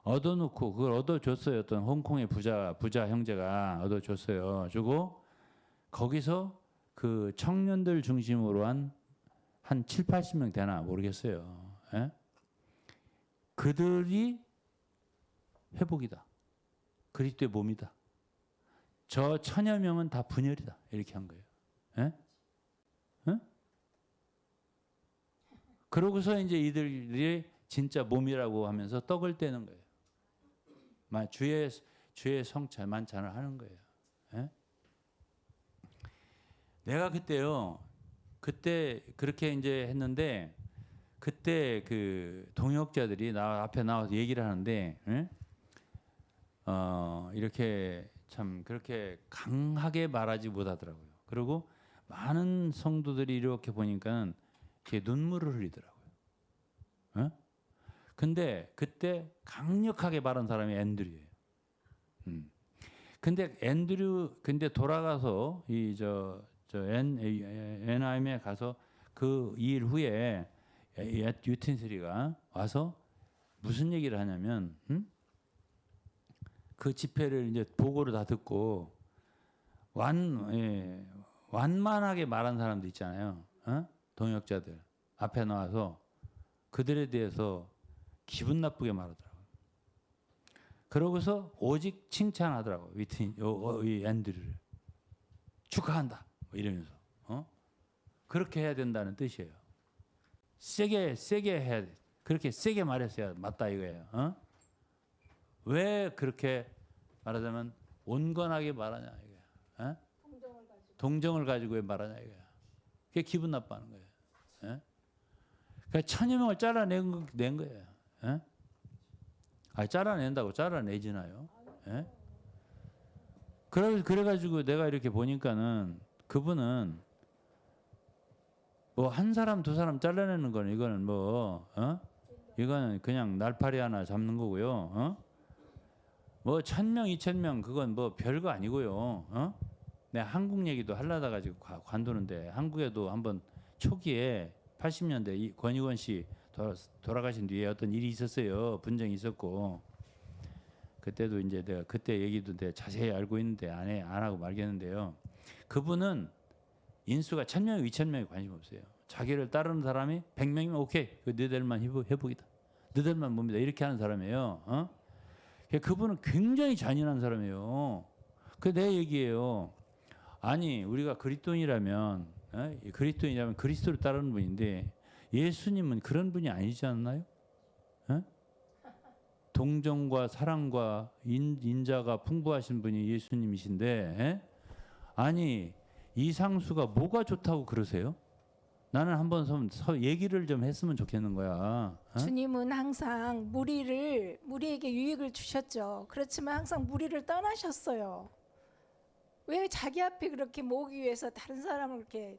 얻어놓고 그걸 얻어줬어요. 어떤 홍콩의 부자 형제가 얻어줬어요. 주고 거기서 그 청년들 중심으로 한 7, 80명 되나 모르겠어요. 예? 그들이 회복이다. 그리스도의 몸이다. 저 천여 명은 다 분열이다. 이렇게 한 거예요. 예? 예? 그러고서 이제 이들이 진짜 몸이라고 하면서 떡을 떼는 거예요. 주의 성찬 만찬을 하는 거예요. 예? 내가 그때 그렇게 이제 했는데 그때 그 동역자들이 나 앞에 나와서 얘기를 하는데 예? 이렇게 참 그렇게 강하게 말하지 못하더라고요. 그리고 많은 성도들이 이렇게 보니까 이렇게 눈물을 흘리더라고요. 예? 근데 그때 강력하게 말한 사람이 앤드류예요. 근데 돌아가서 NIM에 가서 그 일 후에 유틴스리가 와서 무슨 얘기를 하냐면 그 집회를 이제 보고를 다 듣고 완만하게 말한 사람도 있잖아요. 동역자들 앞에 나와서 그들에 대해서 기분 나쁘게 말하더라고요. 그러고서 오직 칭찬하더라고요. 이 앤드류를 축하한다 뭐 이러면서 그렇게 해야 된다는 뜻이에요. 세게 해야 돼. 그렇게 세게 말했어야 맞다 이거예요. 왜 그렇게 말하자면 온건하게 말하냐 이거야. 동정을 가지고 왜 말하냐 이거야. 그게 기분 나빠하는 거예요. 그러니까 천여 명을 잘라낸 거예요. 잘라낸다고 잘라내지나요? 그래가지고 내가 이렇게 보니까는 그분은 뭐 한 사람 두 사람 잘라내는 거는 이거는 이거는 그냥 날파리 하나 잡는 거고요. 뭐 1,000명, 2,000명 그건 뭐 별거 아니고요. 내가 한국 얘기도 하려다 가지고 관두는데 한국에도 한번 초기에 80년대 권익원 씨 돌아가신 뒤에 어떤 일이 있었어요. 분쟁이 있었고 그때도 이제 내가 그때 얘기도 내가 자세히 알고 있는데 안 하고 말겠는데요. 그분은 인수가 1,000명, 2,000명에 관심 없어요. 자기를 따르는 사람이 100명이면 오케이. 너희들만 회복이다. 너희들만 뭡니다. 이렇게 하는 사람이에요. 그분은 굉장히 잔인한 사람이에요. 그 내 얘기예요. 아니 우리가 그리스도인이라면 그리스도를 따르는 분인데 예수님은 그런 분이 아니지 않나요? 동정과 사랑과 인자가 풍부하신 분이 예수님이신데 아니 이상수가 뭐가 좋다고 그러세요? 나는 한번 얘기를 좀 했으면 좋겠는 거야. 주님은 항상 무리에게 유익을 주셨죠. 그렇지만 항상 무리를 떠나셨어요. 왜 자기 앞에 그렇게 모으기 위해서 다른 사람을 이렇게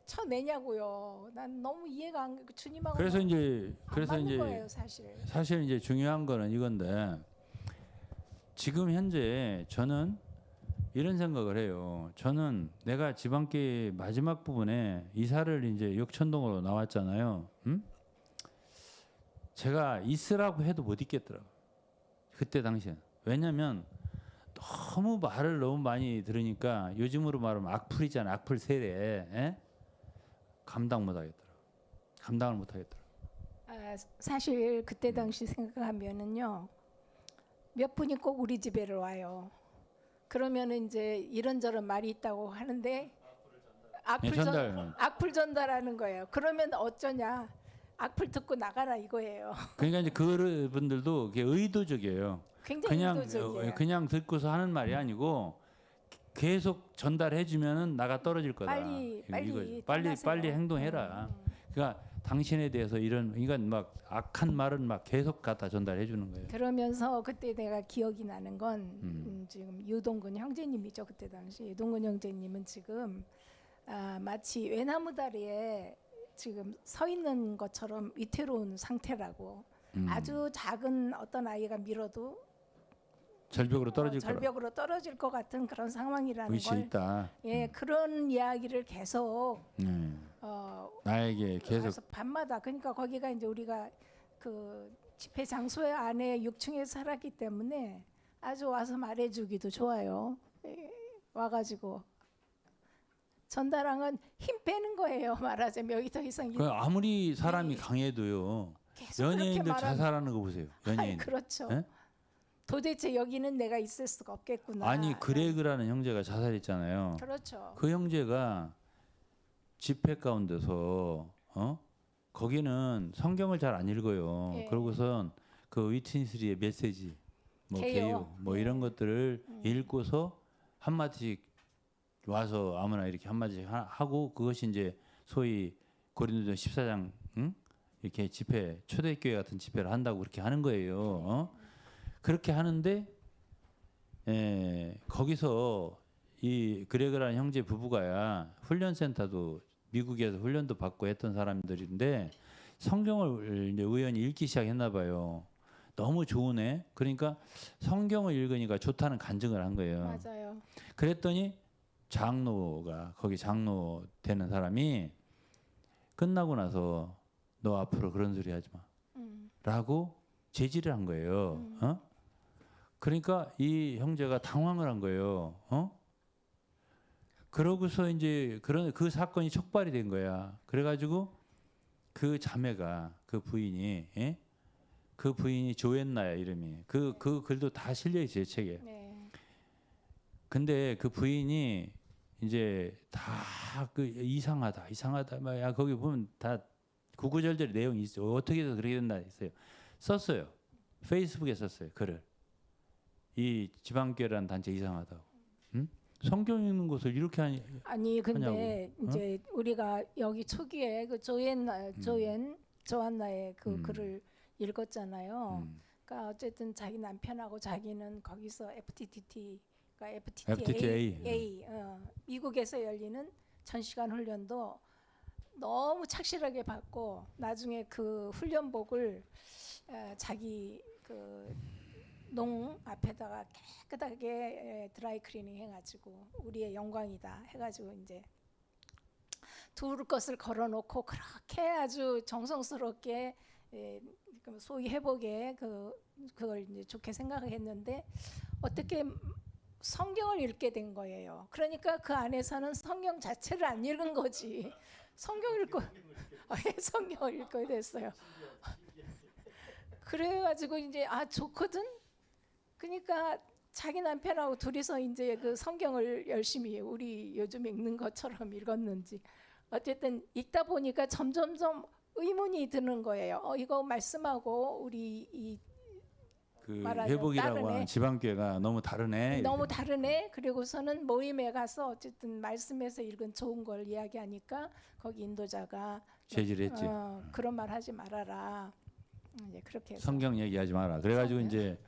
쳐내냐고요. 난 너무 이해가 안 가고 주님하고 그래서 맞는 거예요, 사실 이제 중요한 거는 이건데 지금 현재 저는 이런 생각을 해요. 저는 내가 지방교회 마지막 부분에 이사를 이제 역천동으로 나왔잖아요. 제가 있으라고 해도 못 있겠더라고요. 그때 당시엔. 왜냐면 너무 말을 너무 많이 들으니까 요즘으로 말하면 악플이잖아. 악플 세례. 감당을 못 하겠더라고요. 사실 그때 당시 생각하면은요. 몇 분이 꼭 우리 집에를 와요. 그러면은 이제 이런저런 말이 있다고 하는데 악플 전달하는 거예요. 그러면 어쩌냐? 악플 듣고 나가라 이거예요. 그러니까 이제 그분들도 의도적이에요. 굉장히 의도적이에요. 그냥 듣고서 하는 말이 아니고 계속 전달해 주면은 나가 떨어질 거다. 빨리 행동해라. 그러니까 당신에 대해서 이건 막 악한 말은 막 계속 갖다 전달해 주는 거예요. 그러면서 그때 내가 기억이 나는 건 지금 유동근 형제님이죠. 그때 당시 유동근 형제님은 지금 마치 외나무 다리에 지금 서 있는 것처럼 위태로운 상태라고. 아주 작은 어떤 아이가 밀어도 절벽으로 떨어질 거라 절벽으로 떨어질 것 같은 그런 상황이라는 의식이 걸 있다. 예, 그런 이야기를 계속 나에게 계속 그래서 밤마다 그러니까 거기가 이제 우리가 그 집회 장소의 안에 6층에 살았기 때문에 아주 와서 말해주기도 좋아요. 예, 와가지고 전다랑은 힘 빼는 거예요. 말하자면 여기 더 이상 그 아무리 사람이 예. 강해도요. 계속 그렇게 연예인들 말하는. 자살하는 거 보세요. 아이, 연예인. 그렇죠. 예? 도대체 여기는 내가 있을 수가 없겠구나. 아니 그레그라는 형제가 자살했잖아요. 그렇죠. 그 형제가 집회 가운데서 거기는 성경을 잘 안 읽어요. 예. 그러고선 그 위트니스리의 메시지, 뭐 개요. 개요, 뭐 예. 이런 것들을 읽고서 한 마디씩 와서 아무나 이렇게 한 마디씩 하고 그것이 이제 소위 고린도전 14장 이렇게 집회 초대교회 같은 집회를 한다고 그렇게 하는 거예요. 그렇게 하는데 거기서 이 그레그라는 형제 부부가야 훈련센터도 미국에서 훈련도 받고 했던 사람들인데 성경을 이제 우연히 읽기 시작했나 봐요. 너무 좋으네. 그러니까 성경을 읽으니까 좋다는 간증을 한 거예요. 맞아요. 그랬더니 장로가 거기 장로 되는 사람이 끝나고 나서 너 앞으로 그런 소리 하지 마라고 제지를 한 거예요. 그러니까 이 형제가 당황을 한 거예요. 그러고서 이제 그런 그 사건이 촉발이 된 거야. 그래가지고 그 자매가 그 부인이 그 부인이 조앤나야 이름이 그 글도 다 실려 있어요 책에. 네. 근데 그 부인이 이제 다 그 이상하다 막 거기 보면 다 구구절절 내용이 있어요. 어떻게 해서 그렇게 된다 했어요. 썼어요. 페이스북에 썼어요 글을. 이 지방교회라는 단체 이상하다고. 성경 읽는 것을 이렇게 아니 근데 하냐고. 이제 우리가 여기 초기에 그 조안나의 그 글을 읽었잖아요. 그러니까 어쨌든 자기 남편하고 자기는 거기서 FTTA 미국에서 열리는 전시관 훈련도 너무 착실하게 받고 나중에 그 훈련복을 자기 그 농 앞에다가 깨끗하게 드라이 클리닝 해가지고 우리의 영광이다 해가지고 이제 두을 것을 걸어놓고 그렇게 아주 정성스럽게 소위 회복에 그걸 이제 좋게 생각했는데 어떻게 성경을 읽게 된 거예요. 그러니까 그 안에서는 성경 자체를 안 읽은 거지. 성경을 읽고 됐어요. 그래가지고 이제 좋거든. 그러니까 자기 남편하고 둘이서 이제 그 성경을 열심히 우리 요즘 읽는 것처럼 읽었는지 어쨌든 읽다 보니까 점점점 의문이 드는 거예요. 이거 말씀하고 우리 그 말하자면 회복이라고 다르네. 하는 지방교회가 너무 다르네. 너무 다르네. 그리고서는 모임에 가서 어쨌든 말씀에서 읽은 좋은 걸 이야기하니까 거기 인도자가 제지를 했지. 그런 말 하지 말아라. 이제 그렇게 해서 성경 얘기하지 마라. 그래가지고 이제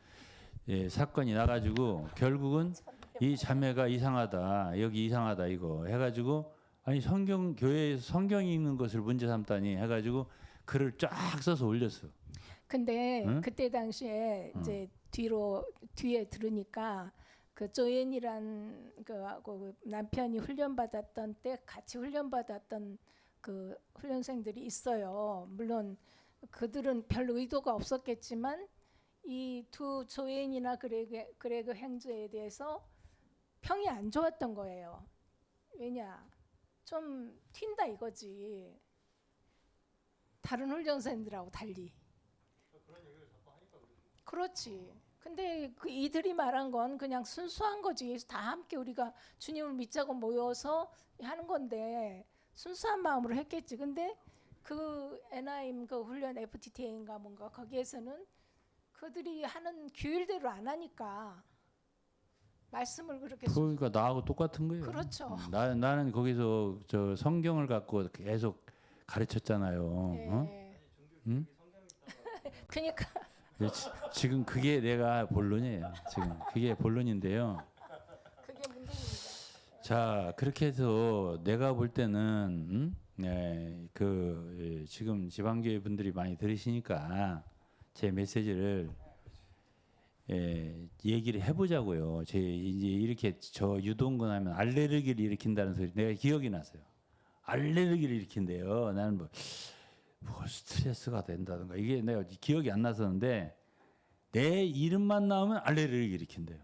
사건이 나가지고 결국은 이 자매가 이상하다. 여기 이상하다 이거 해가지고 아니 성경 교회에서 성경 읽는 것을 문제 삼다니 해가지고 글을 쫙 써서 올렸어. 근데 응? 그때 당시에 이제 뒤에 들으니까 그 조앤이란 그 남편이 훈련받았던 때 같이 훈련받았던 그 훈련생들이 있어요. 물론 그들은 별 의도가 없었겠지만 이 두 조앤이나 그레그 행주에 대해서 평이 안 좋았던 거예요. 왜냐? 좀 튄다 이거지. 다른 훈련생들하고 달리. 그렇지. 근데 이들이 말한 건 그냥 순수한 거지. 다 함께 우리가 주님을 믿자고 모여서 하는 건데 순수한 마음으로 했겠지. 근데 그 NIM 그 훈련 FTTA인가 뭔가 거기에서는 그들이 하는 규율대로 안 하니까 말씀을 그렇게 그러니까 나하고 똑같은 거예요. 그렇죠. 나는 거기서 저 성경을 갖고 계속 가르쳤잖아요. 예. 응? 그러니까 지금 그게 내가 본론이에요. 지금 그게 본론인데요. 그게 문제입니다. 자 그렇게 해서 내가 볼 때는 지금 지방교회 분들이 많이 들으시니까 제 메시지를 얘기를 해보자고요. 제 이제 이렇게 저 유동근 하면 알레르기를 일으킨다는 소리 내가 기억이 났어요. 알레르기를 일으킨대요. 나는 뭐 스트레스가 된다든가 이게 내가 기억이 안 났었는데 내 이름만 나오면 알레르기 일으킨대요.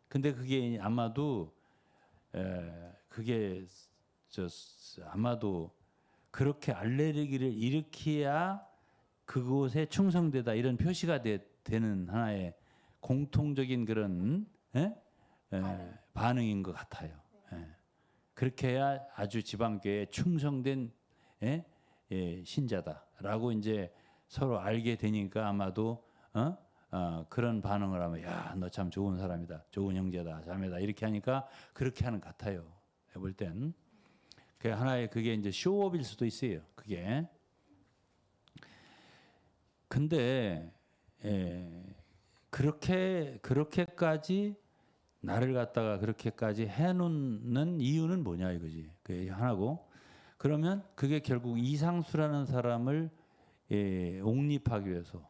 근데 그게 아마도 그게 아마도 그렇게 알레르기를 일으켜야 그곳에 충성되다 이런 표시가 되는 하나의 공통적인 그런 반응인 것 같아요. 그렇게 해야 아주 지방교회에 충성된 신자다라고 이제 서로 알게 되니까 아마도 그런 반응을 하면 야, 너 참 좋은 사람이다, 좋은 형제다, 자매다 이렇게 하니까 그렇게 하는 것 같아요. 해볼 땐. 그 하나의 그게 이제 쇼업일 수도 있어요. 그게. 근데 그렇게까지 나를 갖다가 그렇게까지 해놓는 이유는 뭐냐 이거지. 그게 하나고. 그러면 그게 결국 이상수라는 사람을 옹립하기 위해서,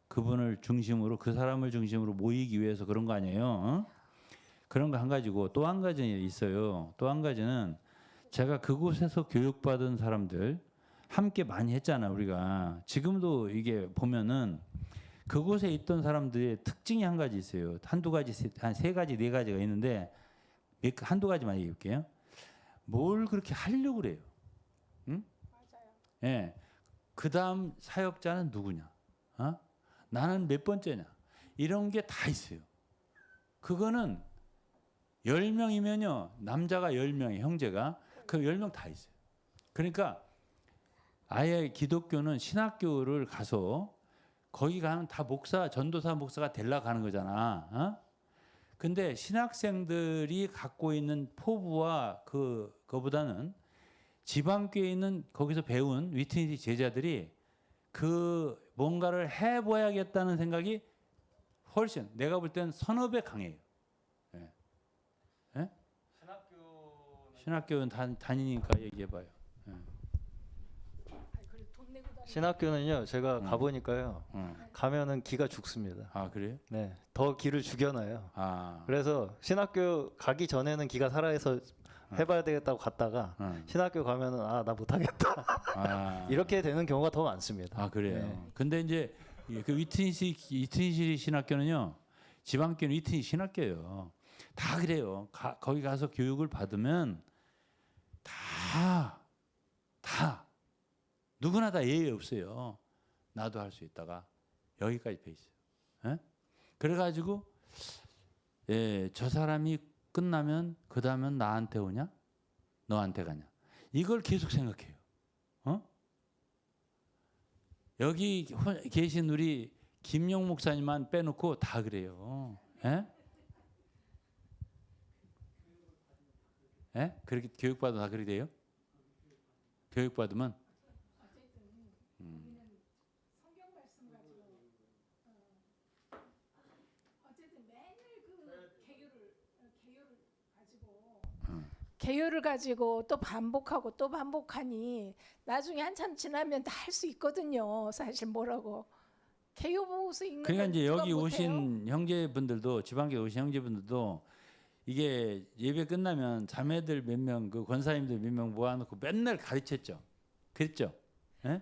그분을 중심으로 그 사람을 중심으로 모이기 위해서 그런 거 아니에요? 그런 거 한 가지고 또 한 가지는 있어요. 또 한 가지는 제가 그곳에서 교육받은 사람들 함께 많이 했잖아 우리가. 지금도 이게 보면은 그곳에 있던 사람들의 특징이 한 가지 있어요. 한두 가지, 한 세 가지, 네 가지가 있는데 한두 가지만 얘기해볼게요. 뭘 그렇게 하려고 그래요? 응? 맞아요. 예. 그 다음 사역자는 누구냐? 나는 몇 번째냐? 이런 게 다 있어요. 그거는 10명이면요. 남자가 10명이 형제가 그 10명 다 있어요. 그러니까 아예 기독교는 신학교를 가서 거기 가면 다 목사, 전도사 목사가 되려고 가는 거잖아. 근데 신학생들이 갖고 있는 포부와 그거보다는 지방교회에 있는 거기서 배운 위트니스 제자들이 그 뭔가를 해봐야겠다는 생각이 훨씬 내가 볼 때는 서너 배 강해요. 예. 예? 신학교는 다니니까 얘기해봐요. 예. 돈 내고 다니는 신학교는요, 제가 가보니까요, 가면은 기가 죽습니다. 아 그래요? 네, 더 기를 죽여놔요. 아, 그래서 신학교 가기 전에는 기가 살아서 해봐야 되겠다고 갔다가 신학교 가면은 나 못하겠다 이렇게 되는 경우가 더 많습니다. 아 그래요. 네. 근데 이제 그 위트니스 신학교는요, 지방교는 위트니스 신학교예요. 다 그래요. 거기 가서 교육을 받으면 다 누구나 다 예외 없어요. 나도 할 수 있다가 여기까지 배 있어요. 예? 그래가지고 저 사람이 끝나면 그 다음은 나한테 오냐? 너한테 가냐? 이걸 계속 생각해요. 여기 계신 우리 김용 목사님만 빼놓고 다 그래요. 예? 예? 그렇게 교육받으면 다 그렇게 돼요? 교육받으면 성경 말씀 가지고 어쨌든 맨날 그 개요를 가지고 또 반복하고 또 반복하니 나중에 한참 지나면 다 할 수 있거든요. 사실 뭐라고 개요 보고서 읽는 그러니까 건 이제 누가 여기 못해요? 오신 형제분들도 지방교회 오신 형제분들도 이게 예배 끝나면 자매들 몇 명, 그 권사님들 몇 명 모아놓고 맨날 가르쳤죠. 그랬죠? 예?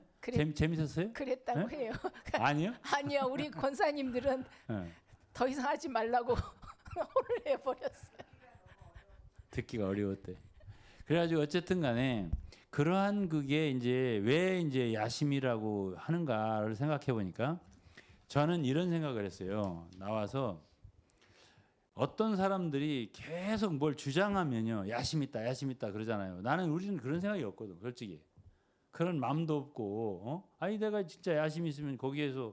재밌었어요? 그랬다고 해요. 아니요? 아니요, 우리 권사님들은 예. 더 이상 하지 말라고 혼을 해버렸어요. 듣기가 어려웠대. 그래가지고 어쨌든 간에 그러한 그게 이제 왜 이제 야심이라고 하는가를 생각해 보니까 저는 이런 생각을 했어요. 나와서 어떤 사람들이 계속 뭘 주장하면요. 야심 있다 그러잖아요. 우리는 그런 생각이 없거든. 솔직히. 그런 마음도 없고 아니 내가 진짜 야심이 있으면 거기에서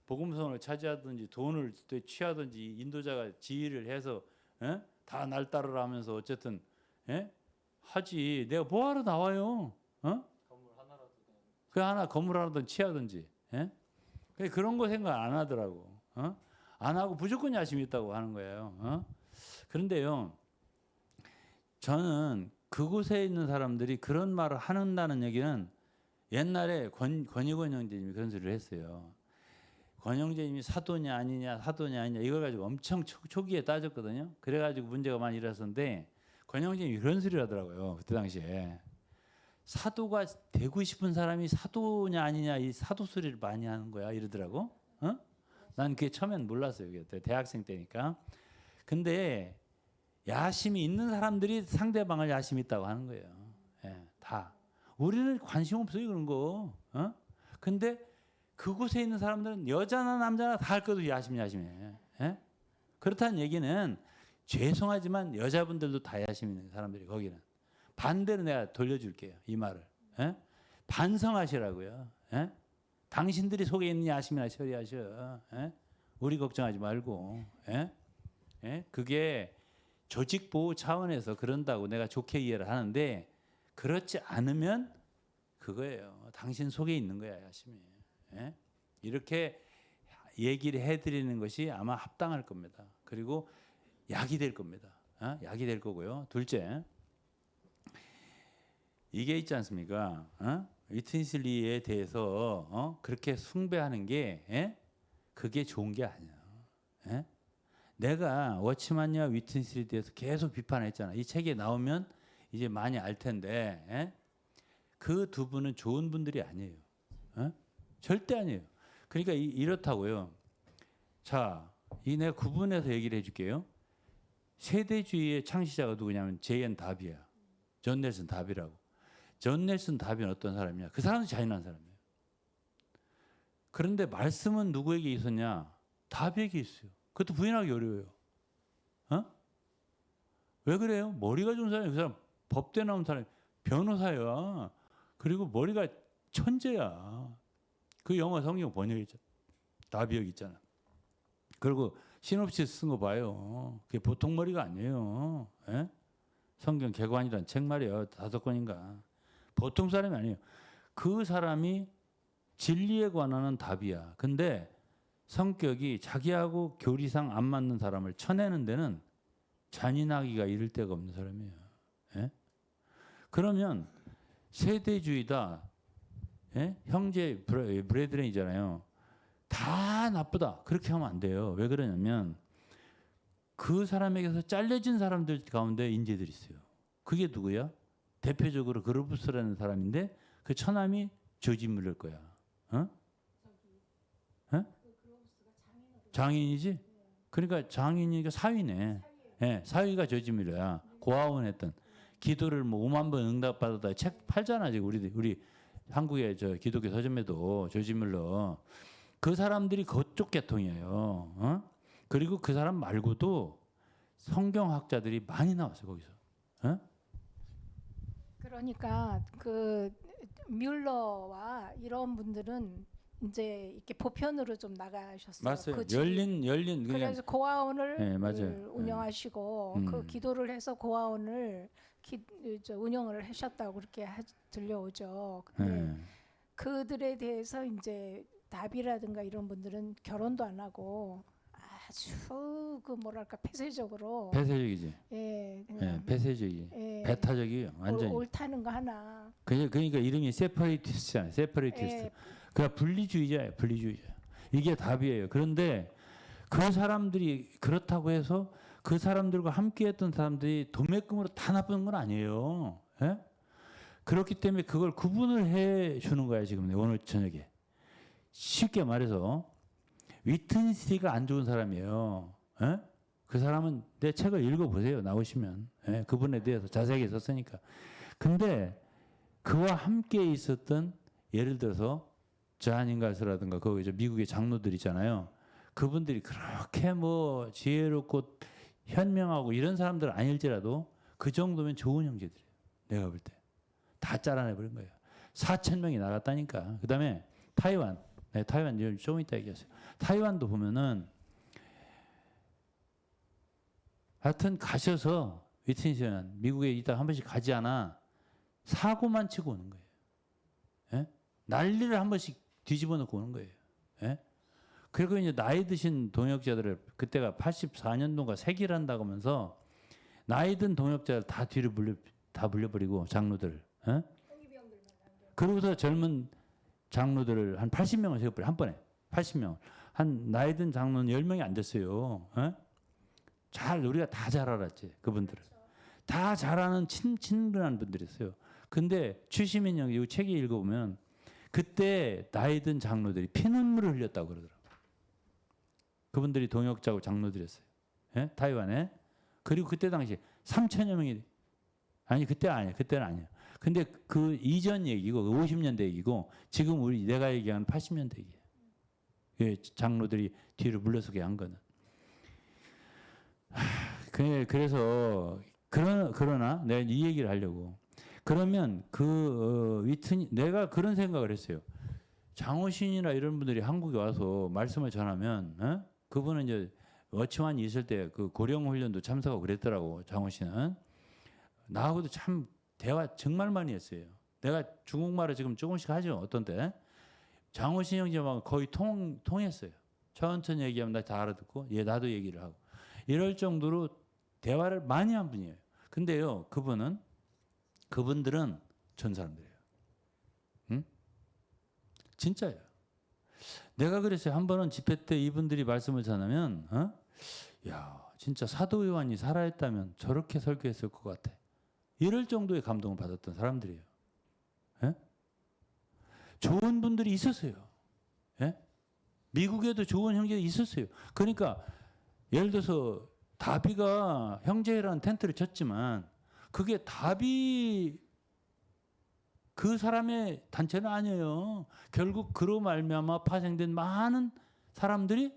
복음성을 차지하든지 돈을 취하든지 인도자가 지휘를 해서 다 날 따르라 하면서 어쨌든 하지. 내가 뭐하러 나와요? 그 하나 건물 하나든 취하든지. 그런 거 생각 안 하더라고. 안 하고 무조건 야심이 있다고 하는 거예요. 그런데요, 저는 그곳에 있는 사람들이 그런 말을 한다는 얘기는 옛날에 권익원 형제님이 그런 소리를 했어요. 권영재님이 사도냐 아니냐 이걸 가지고 엄청 초기에 따졌거든요. 그래가지고 문제가 많이 일어났었는데 권영재님이 이런 소리를 하더라고요. 그때 당시에 사도가 되고 싶은 사람이 사도냐 아니냐 이 사도 소리를 많이 하는 거야 이러더라고. 어? 난 그게 처음엔 몰랐어요. 그때 대학생 때니까. 근데 야심이 있는 사람들이 상대방을 야심 있다고 하는 거예요. 예, 다. 우리는 관심 없어요 그런 거. 어? 근데 그곳에 있는 사람들은 여자나 남자나 다 할 것도 야심해. 예? 그렇다는 얘기는 죄송하지만 여자분들도 다 야심 있는 사람들이 거기는. 반대로 내가 돌려줄게요. 이 말을. 예? 반성하시라고요. 예? 당신들이 속에 있는 야심이나 처리하셔. 예? 우리 걱정하지 말고. 예? 예? 그게 조직 보호 차원에서 그런다고 내가 좋게 이해를 하는데 그렇지 않으면 그거예요. 당신 속에 있는 거야 야심이. 예? 이렇게 얘기를 해드리는 것이 아마 합당할 겁니다. 그리고 약이 될 겁니다. 어? 약이 될 거고요. 둘째, 이게 있지 않습니까? 위트니슬리에 대해서 그렇게 숭배하는 게 그게 좋은 게 아니야. 예? 내가 워치만이와 위트니슬리에 대해서 계속 비판했잖아. 이 책에 나오면 이제 많이 알 텐데 그 두 분은 좋은 분들이 아니에요. 절대 아니에요. 그러니까 이렇다고요. 자, 이 내가 구분해서 얘기를 해줄게요. 세대주의의 창시자가 누구냐면 제이언 다비야. 존 넬슨 다비라고. 존 넬슨 다비는 어떤 사람이냐? 그 사람도 잔인한 사람이에요. 그런데 말씀은 누구에게 있었냐? 다비에게 있어요. 그것도 부인하기 어려워요. 어? 왜 그래요? 머리가 좋은 사람이 그 사람 법대 나온 사람 변호사야. 그리고 머리가 천재야. 그 영어 성경 번역했잖아. 다비역 있잖아. 그리고 시놉시스 쓴 거 봐요. 그게 보통 머리가 아니에요. 예? 성경 개관이란 책 말이에요. 5권인가. 보통 사람이 아니에요. 그 사람이 진리에 관한 답이야. 근데 성격이 자기하고 교리상 안 맞는 사람을 쳐내는 데는 잔인하기가 이를 데가 없는 사람이에요. 예? 그러면 세대주의다. 예? 형제 브레드렌이잖아요. 다 나쁘다. 그렇게 하면 안 돼요. 왜 그러냐면 그 사람에게서 잘려진 사람들 가운데 인재들이 있어요. 그게 누구야? 대표적으로 그루브스라는 사람인데 그 처남이 조지 밀러일 거야. 어? 어? 장인이지? 그러니까 장인이니까 사위네. 예, 사위가 조지 밀러야. 고아원했던 기도를 뭐 5만 번 응답받았다. 책 팔잖아 지금 우리 한국의 저 기독교 서점에도 조지 밀러. 그 사람들이 그쪽 계통이에요. 어? 그리고 그 사람 말고도 성경학자들이 많이 나왔어요 거기서. 어? 그러니까 그 뮬러와 이런 분들은 이제 이렇게 보편으로 좀 나가셨어요. 맞아요. 그 열린 그래서 고아원을 네, 맞아요. 운영하시고 그 기도를 해서 고아원을 운영을 하셨다고 그렇게 들려오죠. 근데 그들에 대해서 이제 답이라든가 이런 분들은 결혼도 안 하고 아주 그 뭐랄까 폐쇄적으로 폐쇄적이지. 예, 예, 폐쇄적이. 예, 배타적이에요. 완전히. 옳다는 거 하나. 그러니까 이름이 세퍼레이티스트잖아요. 세퍼레이티스트. 예, 그러니까 분리주의자예요. 분리주의자. 이게 답이에요. 그런데 그 사람들이 그렇다고 해서 그 사람들과 함께했던 사람들이 도매금으로 다 나쁜 건 아니에요. 예? 그렇기 때문에 그걸 구분을 해 주는 거야 지금 오늘 저녁에. 쉽게 말해서 위트니스가 안 좋은 사람이에요. 예? 그 사람은 내 책을 읽어보세요. 나오시면. 예? 그분에 대해서 자세하게 썼으니까. 근데 그와 함께 있었던 예를 들어서 잔 인갈스라든가 거기 미국의 장로들 있잖아요. 그분들이 그렇게 뭐 지혜롭고 현명하고 이런 사람들 아닐지라도 그 정도면 좋은 형제들이에요. 내가 볼 때. 다 잘라내버린 거예요. 4,000명이 나갔다니까. 그 다음에 타이완. 네, 타이완 좀 이따 얘기하세요. 타이완도 보면은 하여튼 가셔서 위트니스는 미국에 이따 한 번씩 가지 않아. 사고만 치고 오는 거예요. 예? 난리를 한 번씩 뒤집어 놓고 오는 거예요. 예? 그리고 이제 나이 드신 동역자들을 그때가 84년도가 세기를 한다고 하면서 나이 든 동역자를 다 뒤로 물려버리고 장로들을. 예? 그러고서 젊은 장로들을 한 80명을 세워버려 한 번에 80명. 한 나이 든 장로는 10명이 안 됐어요. 어? 잘 우리가 다 잘 알았지 그분들은. 다 잘하는 친근한 분들이었어요. 근데 최시민 형이 이 책에 읽어보면 그때 나이 든 장로들이 피눈물을 흘렸다고 그러더라고요. 그분들이 동역자고 장로들이었어요. 예? 타이완에. 그리고 그때 당시 3천여 명이 아니 그때 아니에요. 그때는 아니에요. 근데 그 이전 얘기고 50년대 얘기고 지금 우리 내가 얘기하는 80년대 얘기예요. 예, 장로들이 뒤로 물러서게 한 거는. 그래서 그러나 내가 이 얘기를 하려고. 그러면 내가 그런 생각을 했어요. 장호신이나 이런 분들이 한국에 와서 말씀을 전하면 그분은 이제 워치만이 있을 때 그 고령 훈련도 참석하고 그랬더라고. 장호신은 나하고도 참 대화 정말 많이 했어요. 내가 중국말을 지금 조금씩 하죠. 어떤 때 장호신 형제하고 거의 통했어요. 천천히 얘기하면 나 다 알아듣고 나도 얘기를 하고 이럴 정도로 대화를 많이 한 분이에요. 근데요, 그분들은 전 사람들이에요. 응? 진짜예요. 내가 그랬어요. 한 번은 집회 때 이분들이 말씀을 전하면, 야, 진짜 사도 요한이 살아있다면 저렇게 설교했을 것 같아. 이럴 정도의 감동을 받았던 사람들이에요. 예? 좋은 분들이 있었어요. 예? 미국에도 좋은 형제들이 있었어요. 그러니까 예를 들어서 다비가 형제라는 텐트를 쳤지만 그게 다비 그 사람의 단체는 아니에요. 결국 그로 말미암아 파생된 많은 사람들이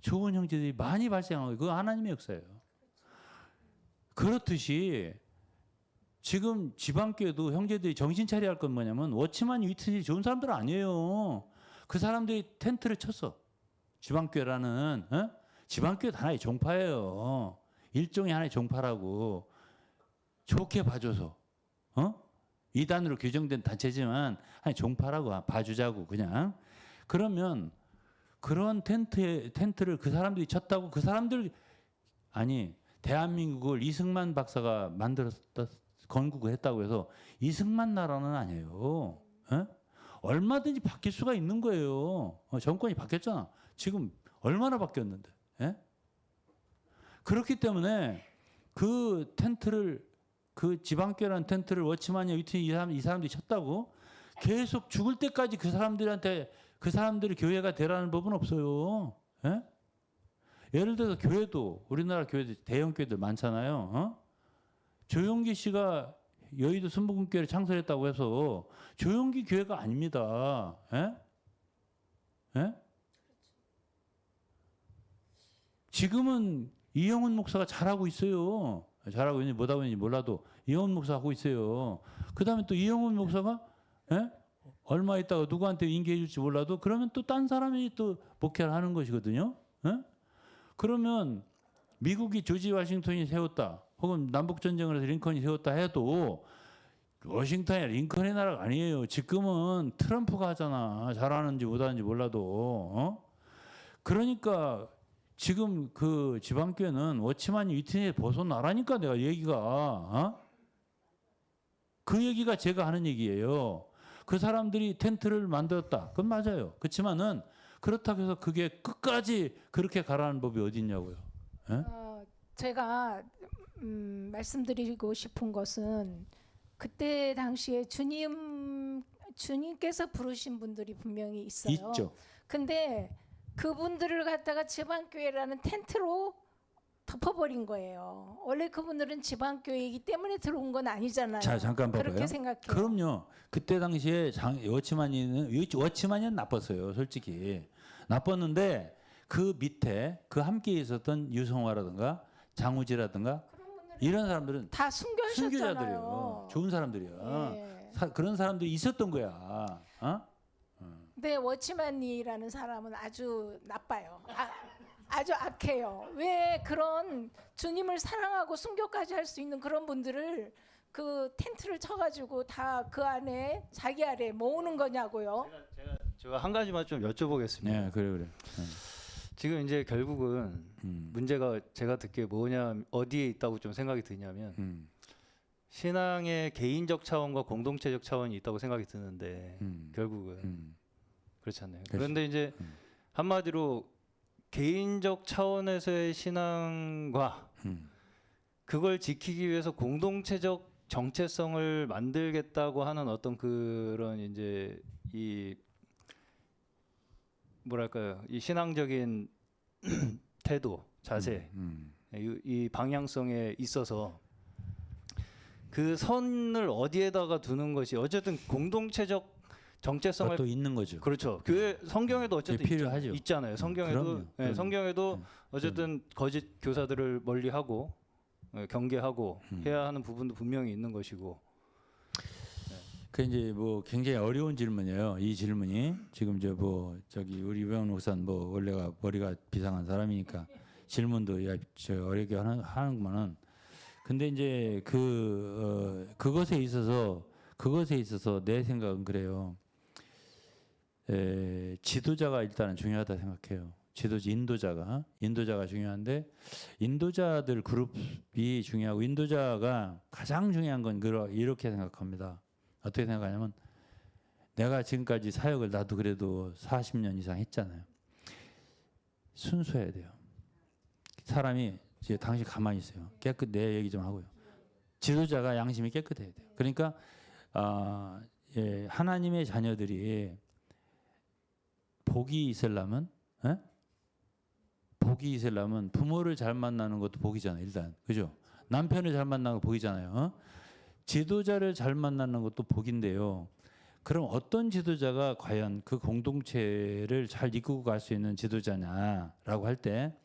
좋은 형제들이 많이 발생하고 그거 하나님의 역사예요. 그렇듯이 지금 지방교회도 형제들이 정신 차려야 할 건 뭐냐면 워치만 위트니 좋은 사람들 아니에요. 그 사람들이 텐트를 쳤어. 지방교회라는 지방교회 하나의 종파예요. 일종의 하나의 종파라고 좋게 봐줘서 이단으로 규정된 단체지만 하나의 종파라고 봐주자고 그냥. 그러면 그런 텐트를 그 사람들이 쳤다고 그 사람들 아니 대한민국을 이승만 박사가 만들었다 건국을 했다고 해서 이승만 나라는 아니에요. 얼마든지 바뀔 수가 있는 거예요. 정권이 바뀌었잖아. 지금 얼마나 바뀌었는데. 그렇기 때문에 그 텐트를 그 지방교회라는 텐트를 워치만이 위트니 이 사람들이 쳤다고 계속 죽을 때까지 그 사람들이 교회가 되라는 법은 없어요. 예를 들어서 교회도 우리나라 교회도 대형 교회들 많잖아요. 조용기 씨가 여의도 순복음교회를 창설했다고 해서 조용기 교회가 아닙니다. 지금은 이영훈 목사가 잘하고 있어요. 잘하고 있는지 못하고 있는지 몰라도 이영훈 목사 하고 있어요. 그 다음에 또 이영훈 목사가 얼마 있다가 누구한테 인계해 줄지 몰라도 그러면 또 딴 사람이 또 목회를 하는 것이거든요. 그러면 미국이 조지 워싱턴이 세웠다. 혹은 남북전쟁을 해서 링컨이 세웠다 해도 워싱턴이 링컨의 나라가 아니에요. 지금은 트럼프가 하잖아. 잘하는지 못하는지 몰라도. 그러니까 지금 그 지방교회는 워치만이 위트니에 벗어나라니까 내가 얘기가. 그 얘기가 제가 하는 얘기예요. 그 사람들이 텐트를 만들었다. 그건 맞아요. 그렇지만은 그렇다고 해서 그게 끝까지 그렇게 가라는 법이 어디 있냐고요. 제가 말씀드리고 싶은 것은 그때 당시에 주님께서 부르신 분들이 분명히 있어요. 있죠. 근데 그분들을 갖다가 지방교회라는 텐트로 덮어버린 거예요. 원래 그분들은 지방교회이기 때문에 들어온 건 아니잖아요. 자, 잠깐 봐봐요. 그렇게 생각해요. 그럼요. 그때 당시에 워치만이는 나빴어요. 솔직히. 나빴는데 그 밑에 그 함께 있었던 유성화라든가 장우지라든가 이런 사람들은 다 순교하셨잖아요. 순교자들이에요. 좋은 사람들이야. 예. 그런 사람들이 있었던 거야. 근데 워치만이라는 사람은 아주 나빠요. 아주 악해요. 왜 그런 주님을 사랑하고 순교까지 할 수 있는 그런 분들을 그 텐트를 쳐가지고 다 그 안에 자기 아래 모으는 거냐고요. 제가 한 가지만 좀 여쭤보겠습니다. 네, 그래. 지금 이제 결국은 문제가 제가 듣기에 어디에 있다고 좀 생각이 드냐면 신앙의 개인적 차원과 공동체적 차원이 있다고 생각이 드는데 결국은 그렇잖아요. 그런데 이제 한마디로 개인적 차원에서의 신앙과 그걸 지키기 위해서 공동체적 정체성을 만들겠다고 하는 어떤 그런 이제 이 뭐랄까요, 이 신앙적인 태도, 자세, 이 방향성에 있어서 그 선을 어디에다가 두는 것이 어쨌든 공동체적 정체성을 또 있는 거죠. 그렇죠. 교회 성경에도 어쨌든 필요하죠. 있잖아요. 성경에도 그럼요. 예, 성경에도 어쨌든 거짓 교사들을 멀리하고 경계하고 해야 하는 부분도 분명히 있는 것이고. 그 이제 뭐 굉장히 어려운 질문이에요. 이 질문이 지금 저기 우리 유병 목사는 뭐 원래가 머리가 비상한 사람이니까 질문도 저 어렵게 하는구만은. 근데 이제 그것에 있어서 내 생각은 그래요. 지도자가 일단은 중요하다 생각해요. 인도자가 중요한데 인도자들 그룹이 중요하고 인도자가 가장 중요한 건 이렇게 생각합니다. 어떻게 생각하냐면 내가 지금까지 사역을 나도 그래도 40년 이상 했잖아요. 순수해야 돼요. 사람이 이제 당신 가만히 있어요. 내 얘기 좀 하고요. 지도자가 양심이 깨끗해야 돼요. 그러니까 하나님의 자녀들이 복이 있으려면 부모를 잘 만나는 것도 복이잖아요. 일단 그죠? 남편을 잘 만나는 거 복이잖아요. 지도자를 잘 만나는 것도 복인데요. 그럼 어떤 지도자가 과연 그 공동체를 잘 이끌고 갈 수 있는 지도자냐라고 할 때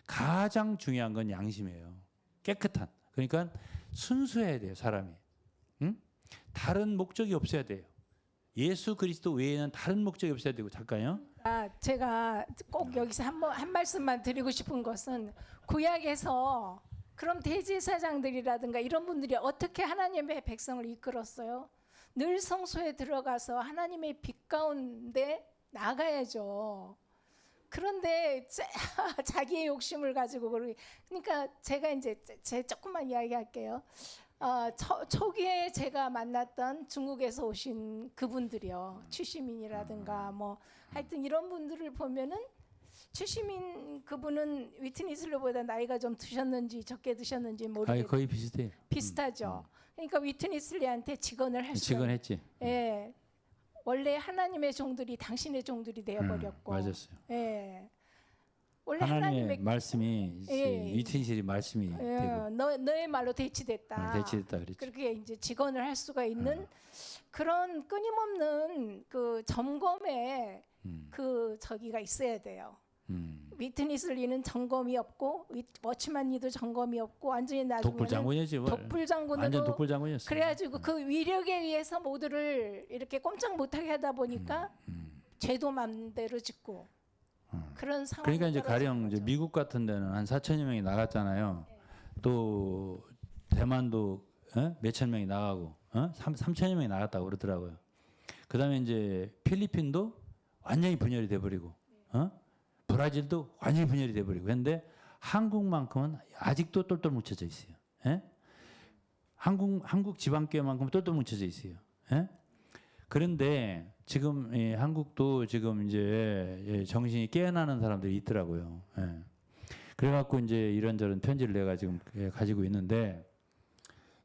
가장 중요한 건 양심이에요. 깨끗한. 그러니까 순수해야 돼요, 사람이. 응? 다른 목적이 없어야 돼요. 예수 그리스도 외에는 다른 목적이 없어야 되고. 잠깐요. 제가 꼭 여기서 한 말씀만 드리고 싶은 것은 구약에서 그럼 대제사장들이라든가 이런 분들이 어떻게 하나님의 백성을 이끌었어요? 늘 성소에 들어가서 하나님의 빛 가운데 나가야죠. 그런데 자기의 욕심을 가지고 그러니까 제가 이제 제 조금만 이야기할게요. 초기에 제가 만났던 중국에서 오신 그분들이요, 취시민이라든가 뭐 하여튼 이런 분들을 보면은 취시민 그분은 위트니 슬로보다 나이가 좀 드셨는지 적게 드셨는지 모르겠어요. 거의 비슷해요. 비슷하죠. 그러니까 위트니 슬리한테 직언을 할 수. 직언했지. 예. 원래 하나님의 종들이 당신의 종들이 되어버렸고. 맞았어요. 예. 원래 하나님의 말씀이 예. 위트니실이 말씀이 되고 너의 말로 대치됐다. 대치됐다 그랬죠. 그렇게 이제 직언을 할 수가 있는 그런 끊임없는 그 점검에 그 저기가 있어야 돼요. 위트니슬리는 점검이 없고 워치만리도 점검이 없고 완전히 나중에는 독불장군이었지. 독불장군으로 완전 독불장군이었어. 그래가지고 그 위력에 의해서 모두를 이렇게 꼼짝 못하게 하다 보니까 죄도 맘대로 짓고 그런 상황. 그러니까 이제 가령 이제 미국 같은 데는 한 4천여 명이 나갔잖아요. 또 대만도 몇천 명이 나가고 3천여 명이 나갔다고 그러더라고요. 그다음에 이제 필리핀도 완전히 분열이 돼버리고 브라질도 완전히 분열이 돼버리고. 그런데 한국만큼은 아직도 똘똘 뭉쳐져 있어요. 한국 지방교회만큼은 똘똘 뭉쳐져 있어요. 그런데 지금 한국도 지금 이제 정신이 깨어나는 사람들이 있더라고요. 그래갖고 이제 이런저런 편지를 내가 지금 가지고 있는데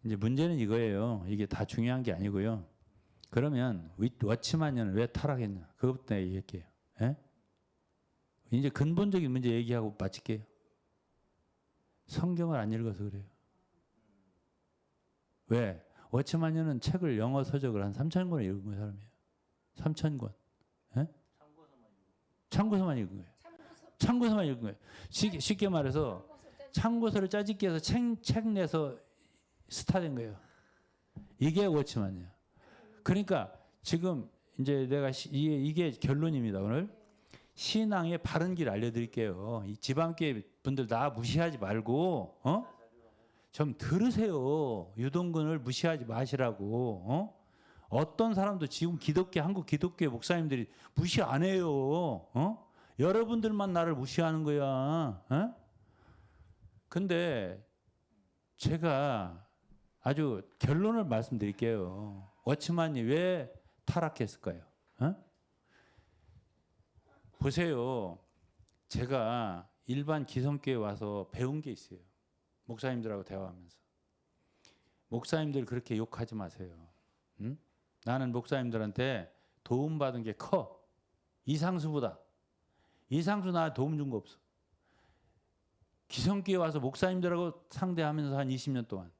이제 문제는 이거예요. 이게 다 중요한 게 아니고요. 그러면 워치만년은 왜 타락했냐? 그것부터 얘기할게요. 이제 근본적인 문제 얘기하고 마칠게요. 성경을 안 읽어서 그래요. 왜? 워치만년은 책을 영어 서적을 한 3,000권을 읽은 사람이에요. 3,000권. 참고서만 읽은 거예요. 참고서만 읽은 거예요. 쉽게 말해서 참고서를 짜집기 해서 책 내서 스타 된 거예요. 이게 워치만이에요. 그러니까 지금 이제 내가 이게 결론입니다. 오늘 신앙의 바른 길 알려드릴게요. 이 지방교회 분들 다 무시하지 말고 좀 들으세요. 유동근을 무시하지 마시라고. 어떤 사람도 지금 한국 기독교 목사님들이 무시 안 해요. 여러분들만 나를 무시하는 거야. 근데 제가 아주 결론을 말씀드릴게요. 워치만이 왜 타락했을까요? 보세요. 제가 일반 기성교회 와서 배운 게 있어요. 목사님들하고 대화하면서. 목사님들 그렇게 욕하지 마세요. 응? 나는 목사님들한테 도움받은 게 커. 이상수보다. 이상수 나 도움 준 거 없어. 기성교회 와서 목사님들하고 상대하면서 한 20년 동안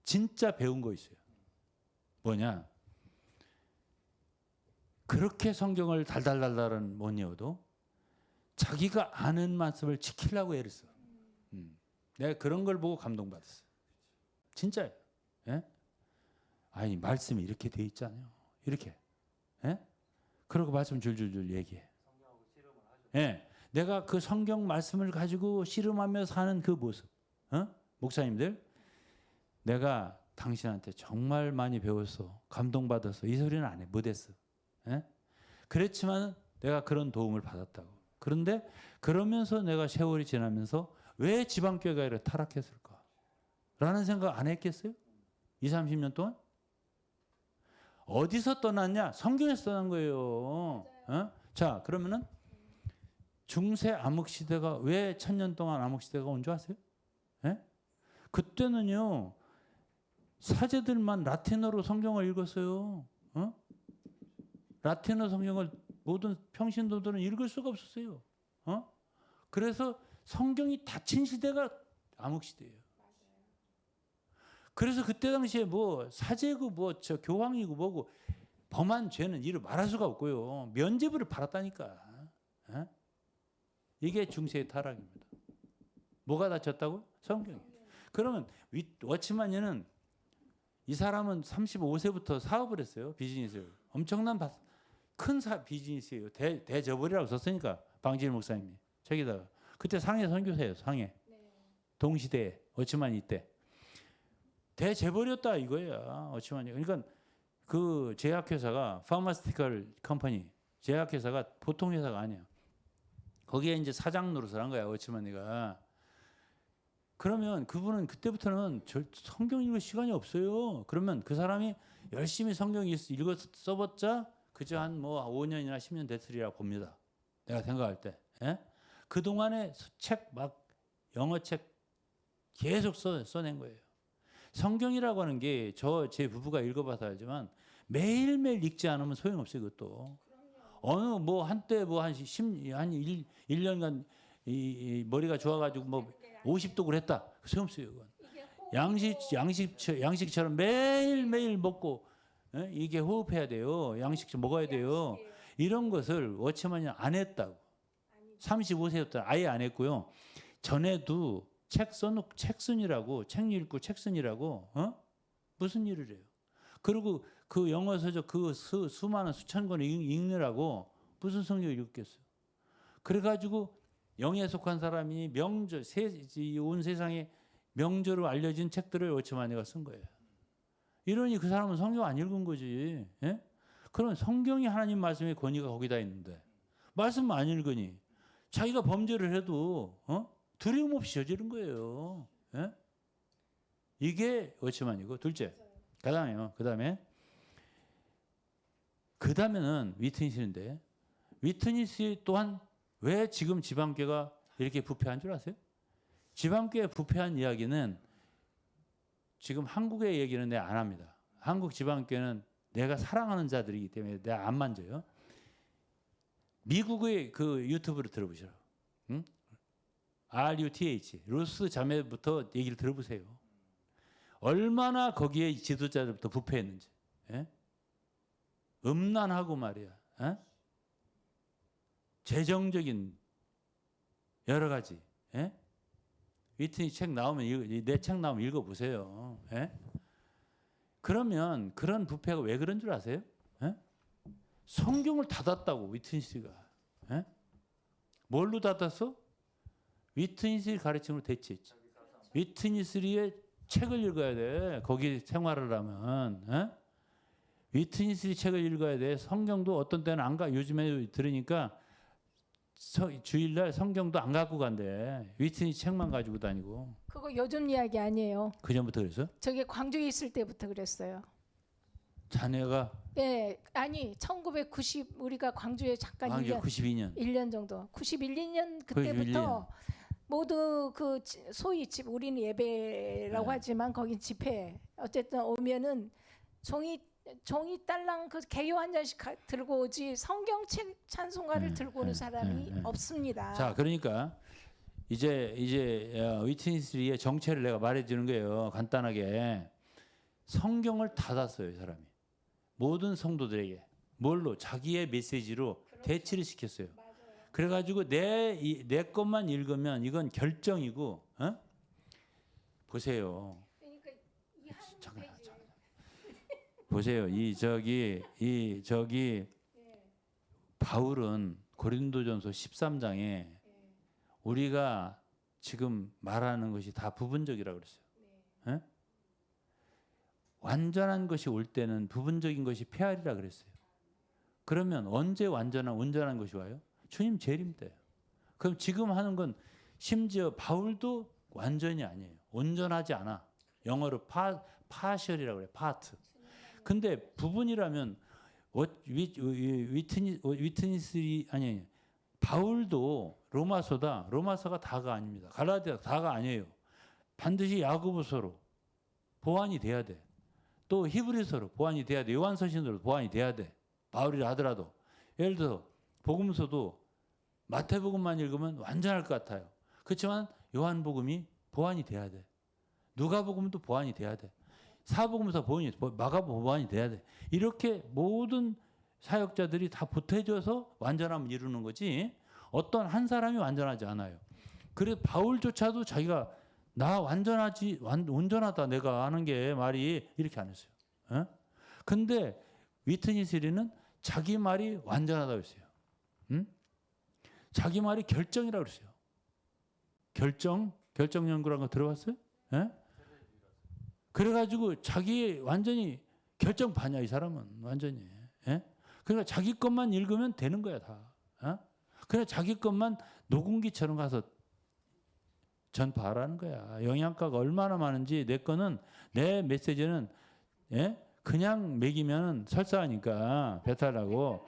진짜 배운 거 있어요. 뭐냐? 그렇게 성경을 달달달달은 못 외워도 자기가 아는 말씀을 지키려고 애를 써. 내가 그런 걸 보고 감동받았어요. 진짜예요. 예? 아니 말씀이 이렇게 돼 있잖아요. 이렇게. 예? 그러고 말씀 줄줄줄 얘기해. 예. 내가 그 성경 말씀을 가지고 씨름하며 사는 그 모습. 어? 목사님들 내가 당신한테 정말 많이 배웠어. 감동받았어. 이 소리는 안 해. 못했어. 예? 그랬지만 내가 그런 도움을 받았다고. 그런데 그러면서 내가 세월이 지나면서 왜 지방교회가 이렇게 타락했을까? 라는 생각 안 했겠어요? 20, 30년 동안? 어디서 떠났냐? 성경에서 떠난 거예요. 어? 자, 그러면은 중세 암흑시대가 왜 1000년 동안 암흑시대가 온 줄 아세요? 예? 그때는요. 사제들만 라틴어로 성경을 읽었어요. 어? 라틴어 성경을 모든 평신도들은 읽을 수가 없었어요. 어? 그래서 성경이 닫힌 시대가 암흑시대예요. 그래서 그때 당시에 뭐 사제고 뭐 저 교황이고 뭐고 범한 죄는 이루 말할 수가 없고요. 면죄부를 팔았다니까. 어? 이게 중세의 타락입니다. 뭐가 닫혔다고? 성경이. 그러면 워치만이는 이 사람은 35세부터 사업을 했어요. 비즈니스를. 엄청난 큰 비즈니스예요. 대저벌이라고 썼으니까 방진일 목사님이 책에다가. 그때 상해 선교사예요. 상해. 동시대에 워치만이 이때. 대재벌이었다 이거야. 워치만이. 그러니까 그 제약회사가 파마스티컬 컴퍼니 제약회사가 보통 회사가 아니에요. 거기에 이제 사장 노릇을 한 거야. 워치만이가. 그러면 그분은 그때부터는 성경 읽을 시간이 없어요. 그러면 그 사람이 열심히 성경 읽어 써봤자 그저 한 뭐 5년이나 10년 됐으리라 봅니다. 내가 생각할 때. 예? 그동안에 책 막 영어 책 계속 써낸 거예요. 성경이라고 하는 게 제 부부가 읽어봐서 알지만 매일매일 읽지 않으면 소용없어요. 그것도. 어느 뭐 한때 뭐 한 1년간 이 머리가 좋아가지고 뭐 50독을 했다. 소용없어요. 그건. 양식처럼 매일매일 먹고 이게 호흡해야 돼요. 양식 먹어야 돼요. 이런 것을 워치만이 안 했다고. 35세부터 아예 안 했고요. 전에도 책 쓴이라고 책 읽고 책 쓴이라고 무슨 일을 해요. 그리고 그 영어 서적 그 수많은 수천 권을 읽느라고 무슨 성경을 읽겠어요. 그래가지고 영에 속한 사람이 명절 온 세상에 명절로 알려진 책들을 워치만이가 쓴 거예요. 이러니 그 사람은 성경 안 읽은 거지. 예? 그럼 성경이 하나님 말씀의 권위가 거기다 있는데 말씀 안 읽으니 자기가 범죄를 해도 두려움 없이 저지른 거예요. 예? 이게 워치만이고 둘째. 그다음에는 위트니스인데 위트니스 또한 왜 지금 지방교회가 이렇게 부패한 줄 아세요? 지방교회 부패한 이야기는 지금 한국의 얘기는 내가 안 합니다. 한국 지방교회는 내가 사랑하는 자들이기 때문에 내가 안 만져요. 미국의 그 유튜브를 들어보시라고. 응? RUTH 루스 자매부터 얘기를 들어보세요. 얼마나 거기에 지도자들부터 부패했는지. 예? 음란하고 말이야. 예? 재정적인 여러 가지. 예? 위트니 책 나오면 내 책 나오면 읽어보세요. 예? 그러면 그런 부패가 왜 그런 줄 아세요? 예? 성경을 닫았다고 위트니스가. 예? 뭘로 닫았어? 위트니스의 가르침으로 대체했지. 위트니스의 책을 읽어야 돼. 거기 생활을 하면. 예? 위트니스의 책을 읽어야 돼. 성경도 어떤 때는 안 가. 요즘에 들으니까 주일날 성경도 안 갖고 간대. 위트니스 책만 가지고 다니고. 그거 요즘 이야기 아니에요. 그 전부터 그랬어? 저게 광주에 있을 때부터 그랬어요. 자녀가 예, 아니 1990 우리가 광주에 잠깐 광주 92년 1년 정도 91, 2년 그때부터 모두 그 소위 집 우리는 예배라고 네. 하지만 거긴 집회 어쨌든 오면은 종이 딸랑 그 개요 한 잔씩 들고 오지 성경책 찬송가를 들고 오는 사람이 없습니다. 자, 그러니까 이제 위트니스리의 정체를 내가 말해주는 거예요. 간단하게 성경을 닫았어요, 이 사람이. 모든 성도들에게 뭘로 자기의 메시지로 대치를 시켰어요. 그래가지고 내 것만 읽으면 이건 결정이고, 보세요. 그러니까 잠깐. 보세요. 이 저기 바울은 고린도전서 13장에 우리가 지금 말하는 것이 다 부분적이라고 그랬어요. 예? 완전한 것이 올 때는 부분적인 것이 폐하리라 그랬어요. 그러면 언제 온전한 것이 와요? 주님 재림 때요. 그럼 지금 하는 건 심지어 바울도 완전히 아니에요. 온전하지 않아. 영어로 파셜이라고 그래요. 파트. 근데 부분이라면 위트니스 아니 바울도 로마서가 다가 아닙니다. 갈라디아 다가 아니에요. 반드시 야고보서로 보완이 돼야 돼. 또 히브리서로 보완이 돼야 돼. 요한서신으로 보완이 돼야 돼. 바울이라 하더라도 예를 들어 복음서도 마태복음만 읽으면 완전할 것 같아요. 그렇지만 요한복음이 보완이 돼야 돼. 누가복음도 보완이 돼야 돼. 사복음서 마가복음 보완이 돼야 돼. 이렇게 모든 사역자들이 다 보태져서 완전함을 이루는 거지 어떤 한 사람이 완전하지 않아요. 그래서 바울조차도 자기가 나 온전하다 내가 하는 게 말이 이렇게 안 했어요. 근데 위트니스리는 자기 말이 완전하다고 했어요. 자기 말이 결정이라고 그랬어요. 결정 연구라는 거 들어봤어요? 그래가지고 자기 완전히 결정파냐 이 사람은 완전히. 그러니까 자기 것만 읽으면 되는 거야 다. 그래 자기 것만 녹음기처럼 가서 전파하라는 거야. 영양가가 얼마나 많은지 내 메시지는 그냥 먹이면 설사하니까 배탈나고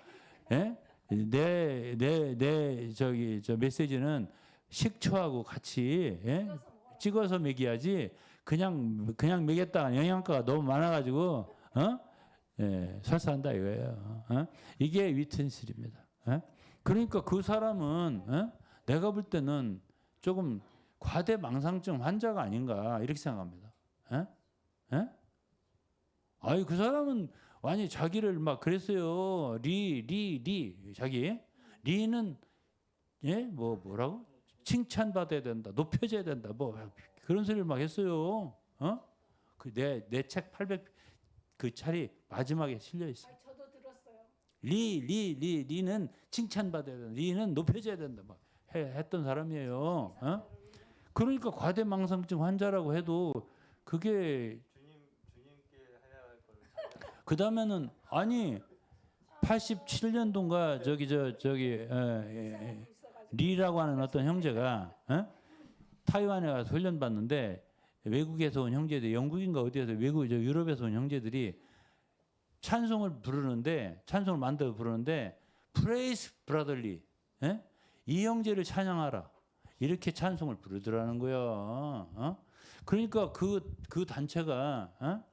저 메시지는 식초하고 같이 찍어서 먹여야지 그냥 먹였다가 영양가가 너무 많아가지고 설사한다 이거예요. 이게 위트니스입니다. 그러니까 그 사람은 내가 볼 때는 조금 과대망상증 환자가 아닌가 이렇게 생각합니다. 아니 그 사람은 완전히 자기를 막 그랬어요. 자기 리는 뭐라고 칭찬받아야 된다, 높여져야 된다, 뭐 그런 소리를 막 했어요. 그 내 책 800 그 차리 마지막에 실려 있어. 저도 들었어요. 리는 칭찬받아야 된다, 리는 높여져야 된다, 막 했던 사람이에요. 그러니까 과대망상증 환자라고 해도 그게 주님께 해야 할 걸. 그 다음에는 아니 87년도인가 저기 리라고 하는 어떤 형제가 타이완에 가서 훈련 받는데 외국에서 온 형제들 영국인가 어디에서 유럽에서 온 형제들이 찬송을 만들어 부르는데 프레이스 브라더리 이 형제를 찬양하라 이렇게 찬송을 부르더라는 거야. 그러니까 그 단체가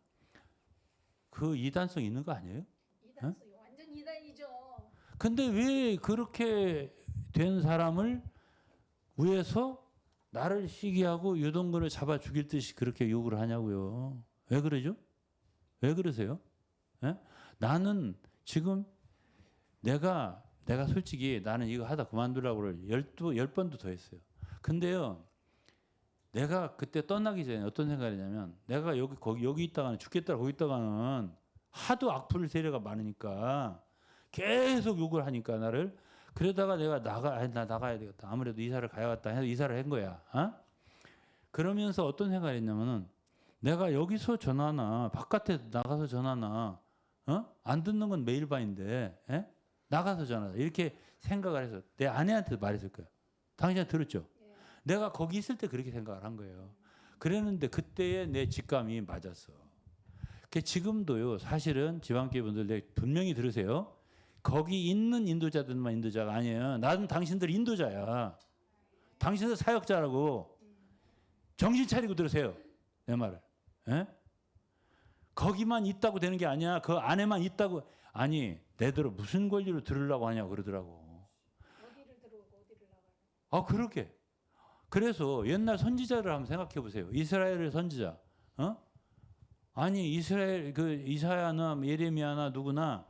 그 이단성 있는 거 아니에요? 이단수요. 완전 이단이죠. 근데 왜 그렇게 된 사람을 위해서 나를 시기하고 유동근을 잡아 죽일 듯이 그렇게 욕을 하냐고요. 왜 그러죠? 왜 그러세요? 나는 지금 내가 솔직히 나는 이거 하다 그만두려고 10번도 더 했어요. 근데요. 내가 그때 떠나기 전에 어떤 생각이냐면 내가 여기 있다가는 죽겠다 거기 있다가는 하도 악플 세례가 많으니까 계속 욕을 하니까 나를 그러다가 내가 나 나가야 되겠다. 아무래도 이사를 가야겠다 해서 이사를 한 거야. 그러면서 어떤 생각이 있냐면은 내가 여기서 전화나 바깥에 나가서 전화나 안 듣는 건 매일 밤인데 나가서 전화 이렇게 생각을 해서 내 아내한테 말했을 거야. 당신이 들었죠? 내가 거기 있을 때 그렇게 생각을 한 거예요. 그랬는데 그때의 내 직감이 맞았어. 지금도요. 사실은 지방교회 분들 내 분명히 들으세요. 거기 있는 인도자들만 인도자가 아니에요. 나는 당신들 인도자야. 당신들 사역자라고. 정신 차리고 들으세요. 내 말을. 에? 거기만 있다고 되는 게 아니야. 그 안에만 있다고. 아니, 내대로 무슨 권리로 들으려고 하냐고 그러더라고. 어디를 들어오고 어디를 나가요? 아, 그렇게. 그래서 옛날 선지자를 한번 생각해 보세요. 이스라엘의 선지자. 어? 아니, 이스라엘 그 이사야나 예레미야나 누구나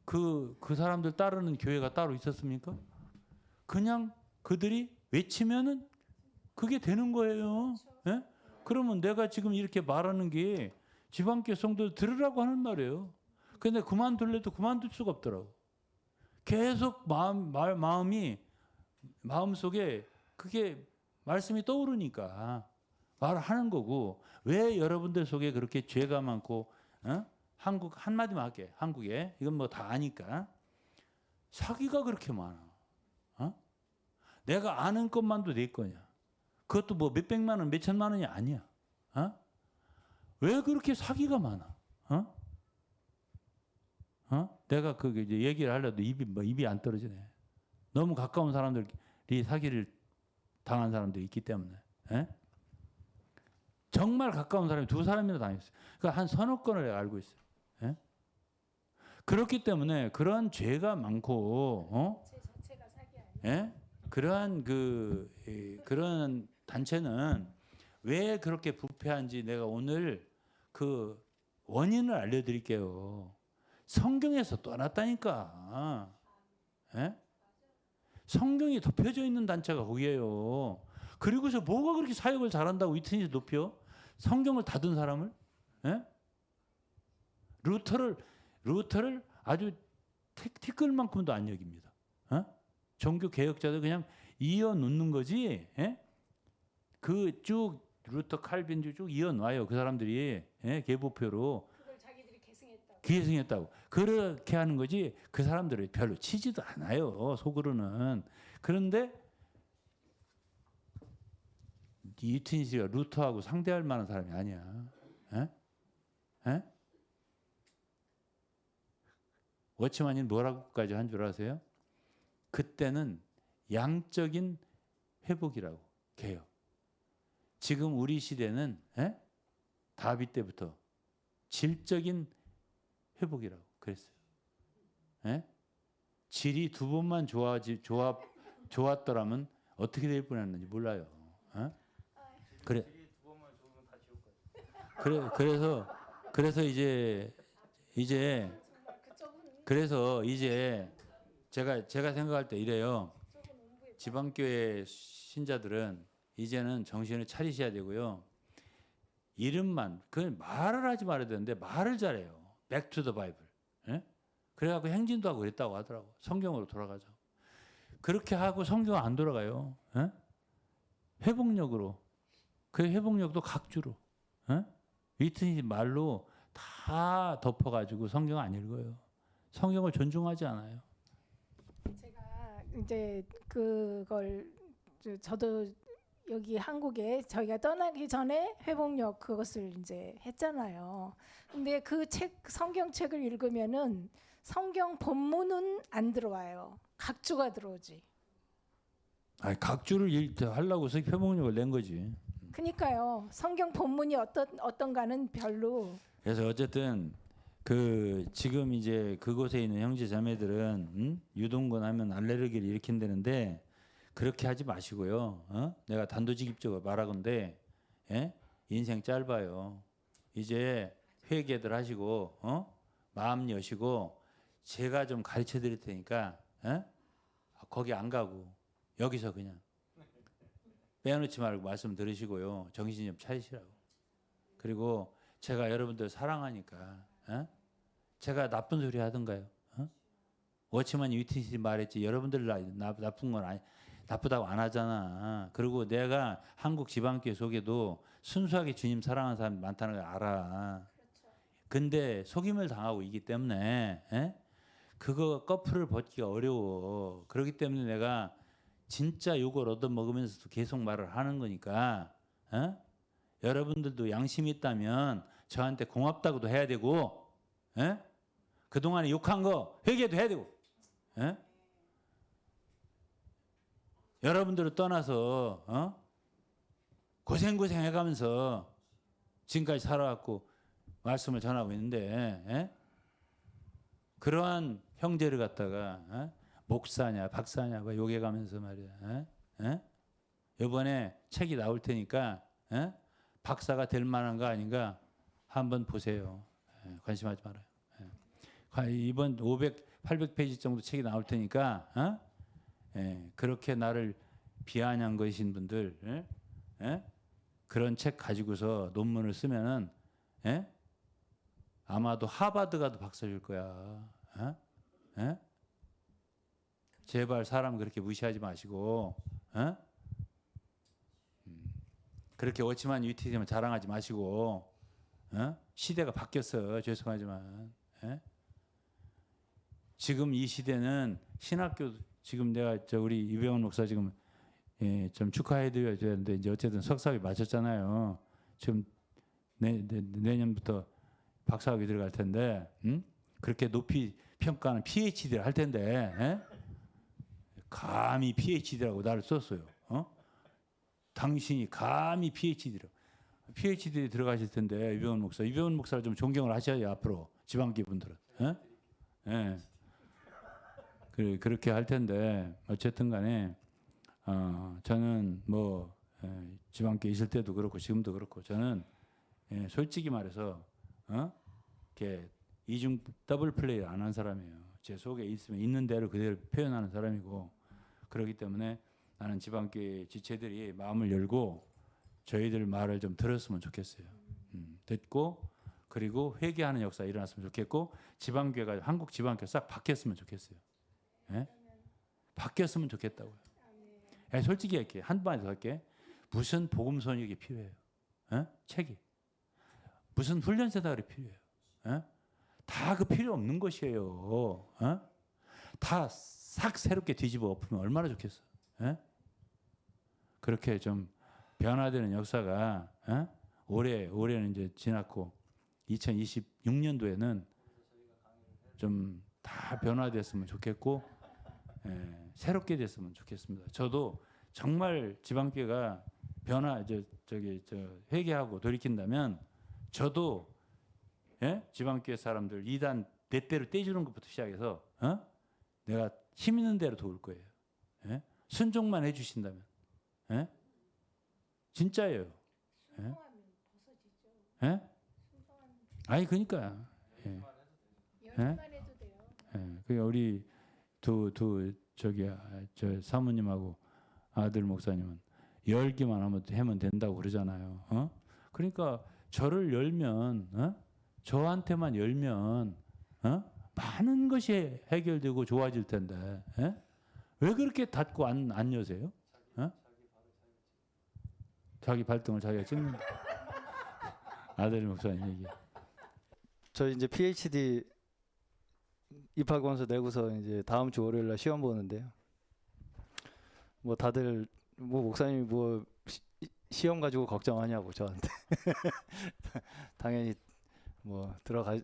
그 사람들 따르는 교회가 따로 있었습니까? 그냥 그들이 외치면은 그게 되는 거예요. 예? 그러면 내가 지금 이렇게 말하는 게 지방교회 성도들 들으라고 하는 말이에요. 근데 그만둘래도 그만둘 수가 없더라고. 계속 마음속에 그게 말씀이 떠오르니까 말을 하는 거고. 왜 여러분들 속에 그렇게 죄가 많고, 어? 한국 한마디만 할게. 한국에 이건 뭐 다 아니까 사기가 그렇게 많아. 어? 내가 아는 것만도 내 거냐. 그것도 뭐 몇백만 원, 몇천만 원이 아니야. 어? 왜 그렇게 사기가 많아? 어? 어? 내가 그 이제 얘기를 하려도 입이 안 떨어지네. 너무 가까운 사람들이 사기를 당한 사람들이 있기 때문에. 에? 정말 가까운 사람이 두 사람이나 당했어요. 그러니까 한 서너 건을 내가 알고 있어요. 에? 그렇기 때문에 그런 죄가 많고, 제 자체가 사기 아니에요? 예? 그러한 그런 단체는 왜 그렇게 부패한지 내가 오늘 그 원인을 알려드릴게요. 성경에서 떠났다니까. 예? 성경이 덮여져 있는 단체가 거기에요. 그리고서 뭐가 그렇게 사역을 잘한다고 이틀이 높여? 성경을 닫은 사람을? 예? 루터를 아주 티끌만큼도 안 여깁니다. 어? 종교 개혁자들 그냥 이어 놓는 거지. 예? 그 쭉 루터 칼빈 쭉 이어 놔요. 그 사람들이 예? 개보표로 그걸 자기들이 계승했다고. 계승했다고. 그렇게 하는 거지. 그 사람들이 별로 치지도 않아요. 속으로는. 그런데 이튼시가 루터하고 상대할 만한 사람이 아니야. 에? 에? 워치만이 뭐라고까지 한 줄 아세요? 그때는 양적인 회복이라고 개혁. 지금 우리 시대는 에? 다윗 때부터 질적인 회복이라고 그랬어요. 에? 질이 두 번만 좋았더라면 어떻게 될 뻔했는지 몰라요. 에? 그래서 이제 제가 생각할 때 이래요. 지방교회 신자들은 이제는 정신을 차리셔야 되고요. 이름만 그 말을 하지 말아야 되는데 말을 잘해요. Back to the Bible. 예? 그래갖고 행진도 하고 그랬다고 하더라고. 성경으로 돌아가자고. 그렇게 하고 성경 안 돌아가요. 예? 회복력으로. 그 회복력도 각주로. 예? 위트니 말로 다 덮어가지고 성경 안 읽어요. 성경을 존중하지 않아요. 제가 이제 그걸 저도 여기 한국에 저희가 떠나기 전에 회복력 그것을 이제 했잖아요. 근데 그 성경책을 읽으면은 성경 본문은 안 들어와요. 각주가 들어오지. 아니, 각주를 하려고 해서 회복력을 낸 거지. 그러니까요. 성경 본문이 어떤가는 별로. 그래서 어쨌든 그 지금 이제 그곳에 있는 형제 자매들은 유동건 하면 알레르기를 일으킨다는데 그렇게 하지 마시고요. 어? 내가 단도직입적으로 말하건데 예? 인생 짧아요. 이제 회개들 하시고 마음 여시고 제가 좀 가르쳐 드릴 테니까 거기 안 가고 여기서 그냥 빼놓지 말고 말씀 들으시고요. 정신 좀 차리시라고. 그리고 제가 여러분들 사랑하니까 제가 나쁜 소리 하던가요? 워치만이 위트니스 말했지 여러분들 나쁜 건 아니 나쁘다고 안 하잖아. 그리고 내가 한국 지방교회 속에도 순수하게 주님 사랑하는 사람이 많다는 걸 알아. 근데 속임을 당하고 있기 때문에 그거 커플을 벗기가 어려워. 그렇기 때문에 내가 진짜 욕을 얻어먹으면서도 계속 말을 하는 거니까 여러분들도 양심이 있다면 저한테 고맙다고도 해야 되고, 예? 그동안에 욕한 거 회개도 해야 되고, 예? 여러분들을 떠나서 고생 해가면서 지금까지 살아왔고 말씀을 전하고 있는데, 예? 그러한 형제를 갖다가 목사냐 박사냐 뭐 욕해가면서 말이야. 예? 이번에 책이 나올 테니까 박사가 될 만한가 아닌가 한번 보세요. 관심하지 말아요. 이번 800페이지 정도 책이 나올 테니까 그렇게 나를 비아냥 것이신 분들 그런 책 가지고서 논문을 쓰면은 아마도 하버드 가도 박사 줄 거야. 제발 사람 그렇게 무시하지 마시고 그렇게 어치만 위트지만 자랑하지 마시고 시대가 바뀌었어. 죄송하지만 지금 이 시대는 신학교 지금 내가 우리 이병헌 목사 지금 좀 축하해드려야 되는데 이제 어쨌든 석사학위 마쳤잖아요. 지금 내년부터 박사학위 들어갈 텐데 그렇게 높이 평가하는 PhD를 할 텐데 감히 PhD라고 나를 썼어요. 당신이 감히 PhD라고. PhD 들어가실 텐데 이병헌 목사를 좀 존경을 하셔야 앞으로 지방기 분들은. 그렇게 할 텐데 어쨌든 간에 저는 뭐 지방교회 있을 때도 그렇고 지금도 그렇고 저는 솔직히 말해서 이렇게 이중 더블 플레이를 안 한 사람이에요. 제 속에 있으면 있는 대로 그대로 표현하는 사람이고 그렇기 때문에 나는 지방교회 지체들이 마음을 열고 저희들 말을 좀 들었으면 좋겠어요. 듣고 그리고 회개하는 역사 일어났으면 좋겠고 지방교회가 한국 지방교회 싹 바뀌었으면 좋겠어요. 바뀌었으면 좋겠다고요. 솔직히 할게. 한 번에 더 할게. 무슨 복음 선역이 필요해요? 책이. 무슨 훈련센터가 필요해요? 다 그 필요 없는 것이에요. 다 싹 새롭게 뒤집어 엎으면 얼마나 좋겠어. 그렇게 좀 변화되는 역사가 올해는 이제 지났고 2026년도에는 좀 다 변화됐으면 좋겠고 새롭게 됐으면 좋겠습니다. 저도 정말 지방교회가 회개하고 돌이킨다면 저도 지방교회 사람들 이단 내 대로 떼주는 것부터 시작해서 내가 힘 있는 대로 도울 거예요. 순종만 해주신다면 진짜예요. 아니 그러니까 그러니까 우리 저 사모님하고 아들 목사님은 열기만 하면 된다고 그러잖아요. 그러니까 저를 열면 저한테만 열면 많은 것이 해결되고 좋아질 텐데 왜 그렇게 닫고 안 여세요? 자기 발등을 자기가 찍는다. 아들 목사님 얘기. 저 이제 PhD 입학원서 내고서 이제 다음 주 월요일 날 시험 보는데요. 뭐 다들 뭐 목사님이 뭐 시험 가지고 걱정하냐고 저한테. 당연히 뭐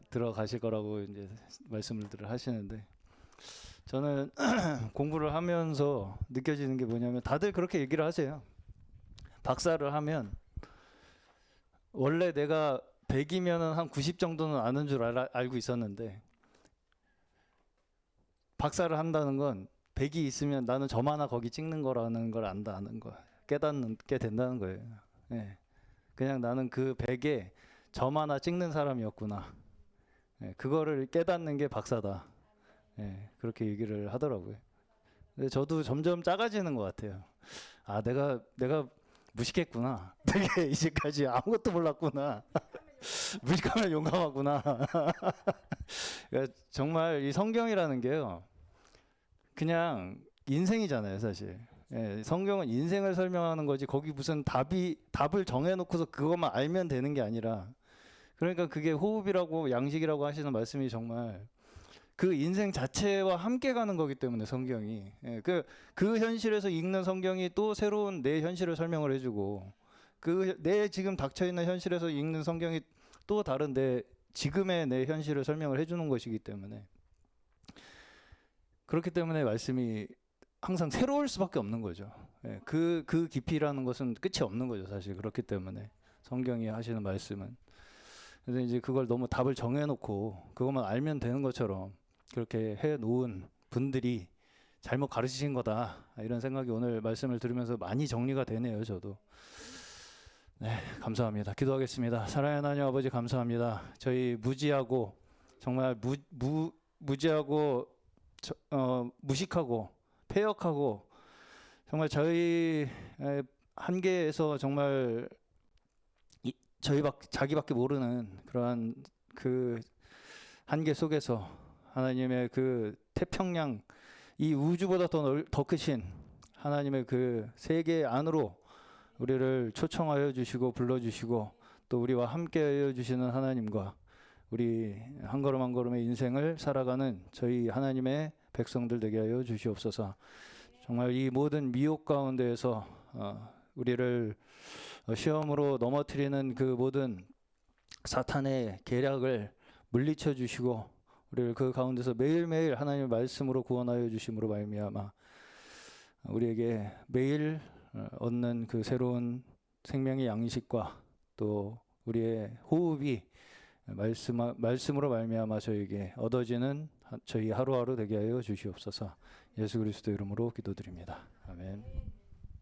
들어가실 거라고 이제 말씀을 하시는데 저는 공부를 하면서 느껴지는 게 뭐냐면 다들 그렇게 얘기를 하세요. 박사를 하면 원래 내가 100이면은 한 90 정도는 아는 줄 알고 있었는데 박사를 한다는 건 100이 있으면 나는 점 하나 거기 찍는 거라는 걸 안다는 거 깨닫게 된다는 거예요. 그냥 나는 그 100에 점 하나 찍는 사람이었구나. 그거를 깨닫는 게 박사다. 그렇게 얘기를 하더라고요. 근데 저도 점점 작아지는 것 같아요. 아, 내가 무식했구나. 되게 이제까지 아무것도 몰랐구나. 무식하면 용감하구나. 그러니까 정말 이 성경이라는 게요. 그냥 인생이잖아요, 사실. 성경은 인생을 설명하는 거지 거기 무슨 답을 정해놓고서 그것만 알면 되는 게 아니라 그러니까 그게 호흡이라고 양식이라고 하시는 말씀이 정말 그 인생 자체와 함께 가는 거기 때문에 성경이 그 현실에서 읽는 성경이 또 새로운 내 현실을 설명을 해주고 내 지금 닥쳐있는 현실에서 읽는 성경이 또 다른데 지금의 내 현실을 설명을 해주는 것이기 때문에 그렇기 때문에 말씀이 항상 새로울 수밖에 없는 거죠. 예, 그 깊이라는 것은 끝이 없는 거죠, 사실. 그렇기 때문에 성경이 하시는 말씀은. 그래서 이제 그걸 너무 답을 정해놓고 그것만 알면 되는 것처럼 그렇게 해놓은 분들이 잘못 가르치신 거다, 이런 생각이 오늘 말씀을 들으면서 많이 정리가 되네요, 저도. 네, 감사합니다. 기도하겠습니다. 사랑하는 하나님 아버지, 감사합니다. 저희 무지하고 정말 무지하고 무식하고 패역하고 정말 저희 한계에서 정말 자기밖에 모르는 그러한 그 한계 속에서 하나님의 그 태평양, 이 우주보다 더 크신 하나님의 그 세계 안으로 우리를 초청하여 주시고 불러주시고 또 우리와 함께하여 주시는 하나님과 우리 한 걸음 한 걸음의 인생을 살아가는 저희 하나님의 백성들 되게 하여 주시옵소서. 정말 이 모든 미혹 가운데에서 우리를 시험으로 넘어뜨리는 그 모든 사탄의 계략을 물리쳐 주시고 우리를 그 가운데서 매일매일 하나님의 말씀으로 구원하여 주심으로 말미암아 우리에게 매일 얻는 그 새로운 생명의 양식과 또 우리의 호흡이 말씀으로 말미암아 저에게 얻어지는 저희 하루하루 되게 하여 주시옵소서. 예수 그리스도 이름으로 기도드립니다. 아멘.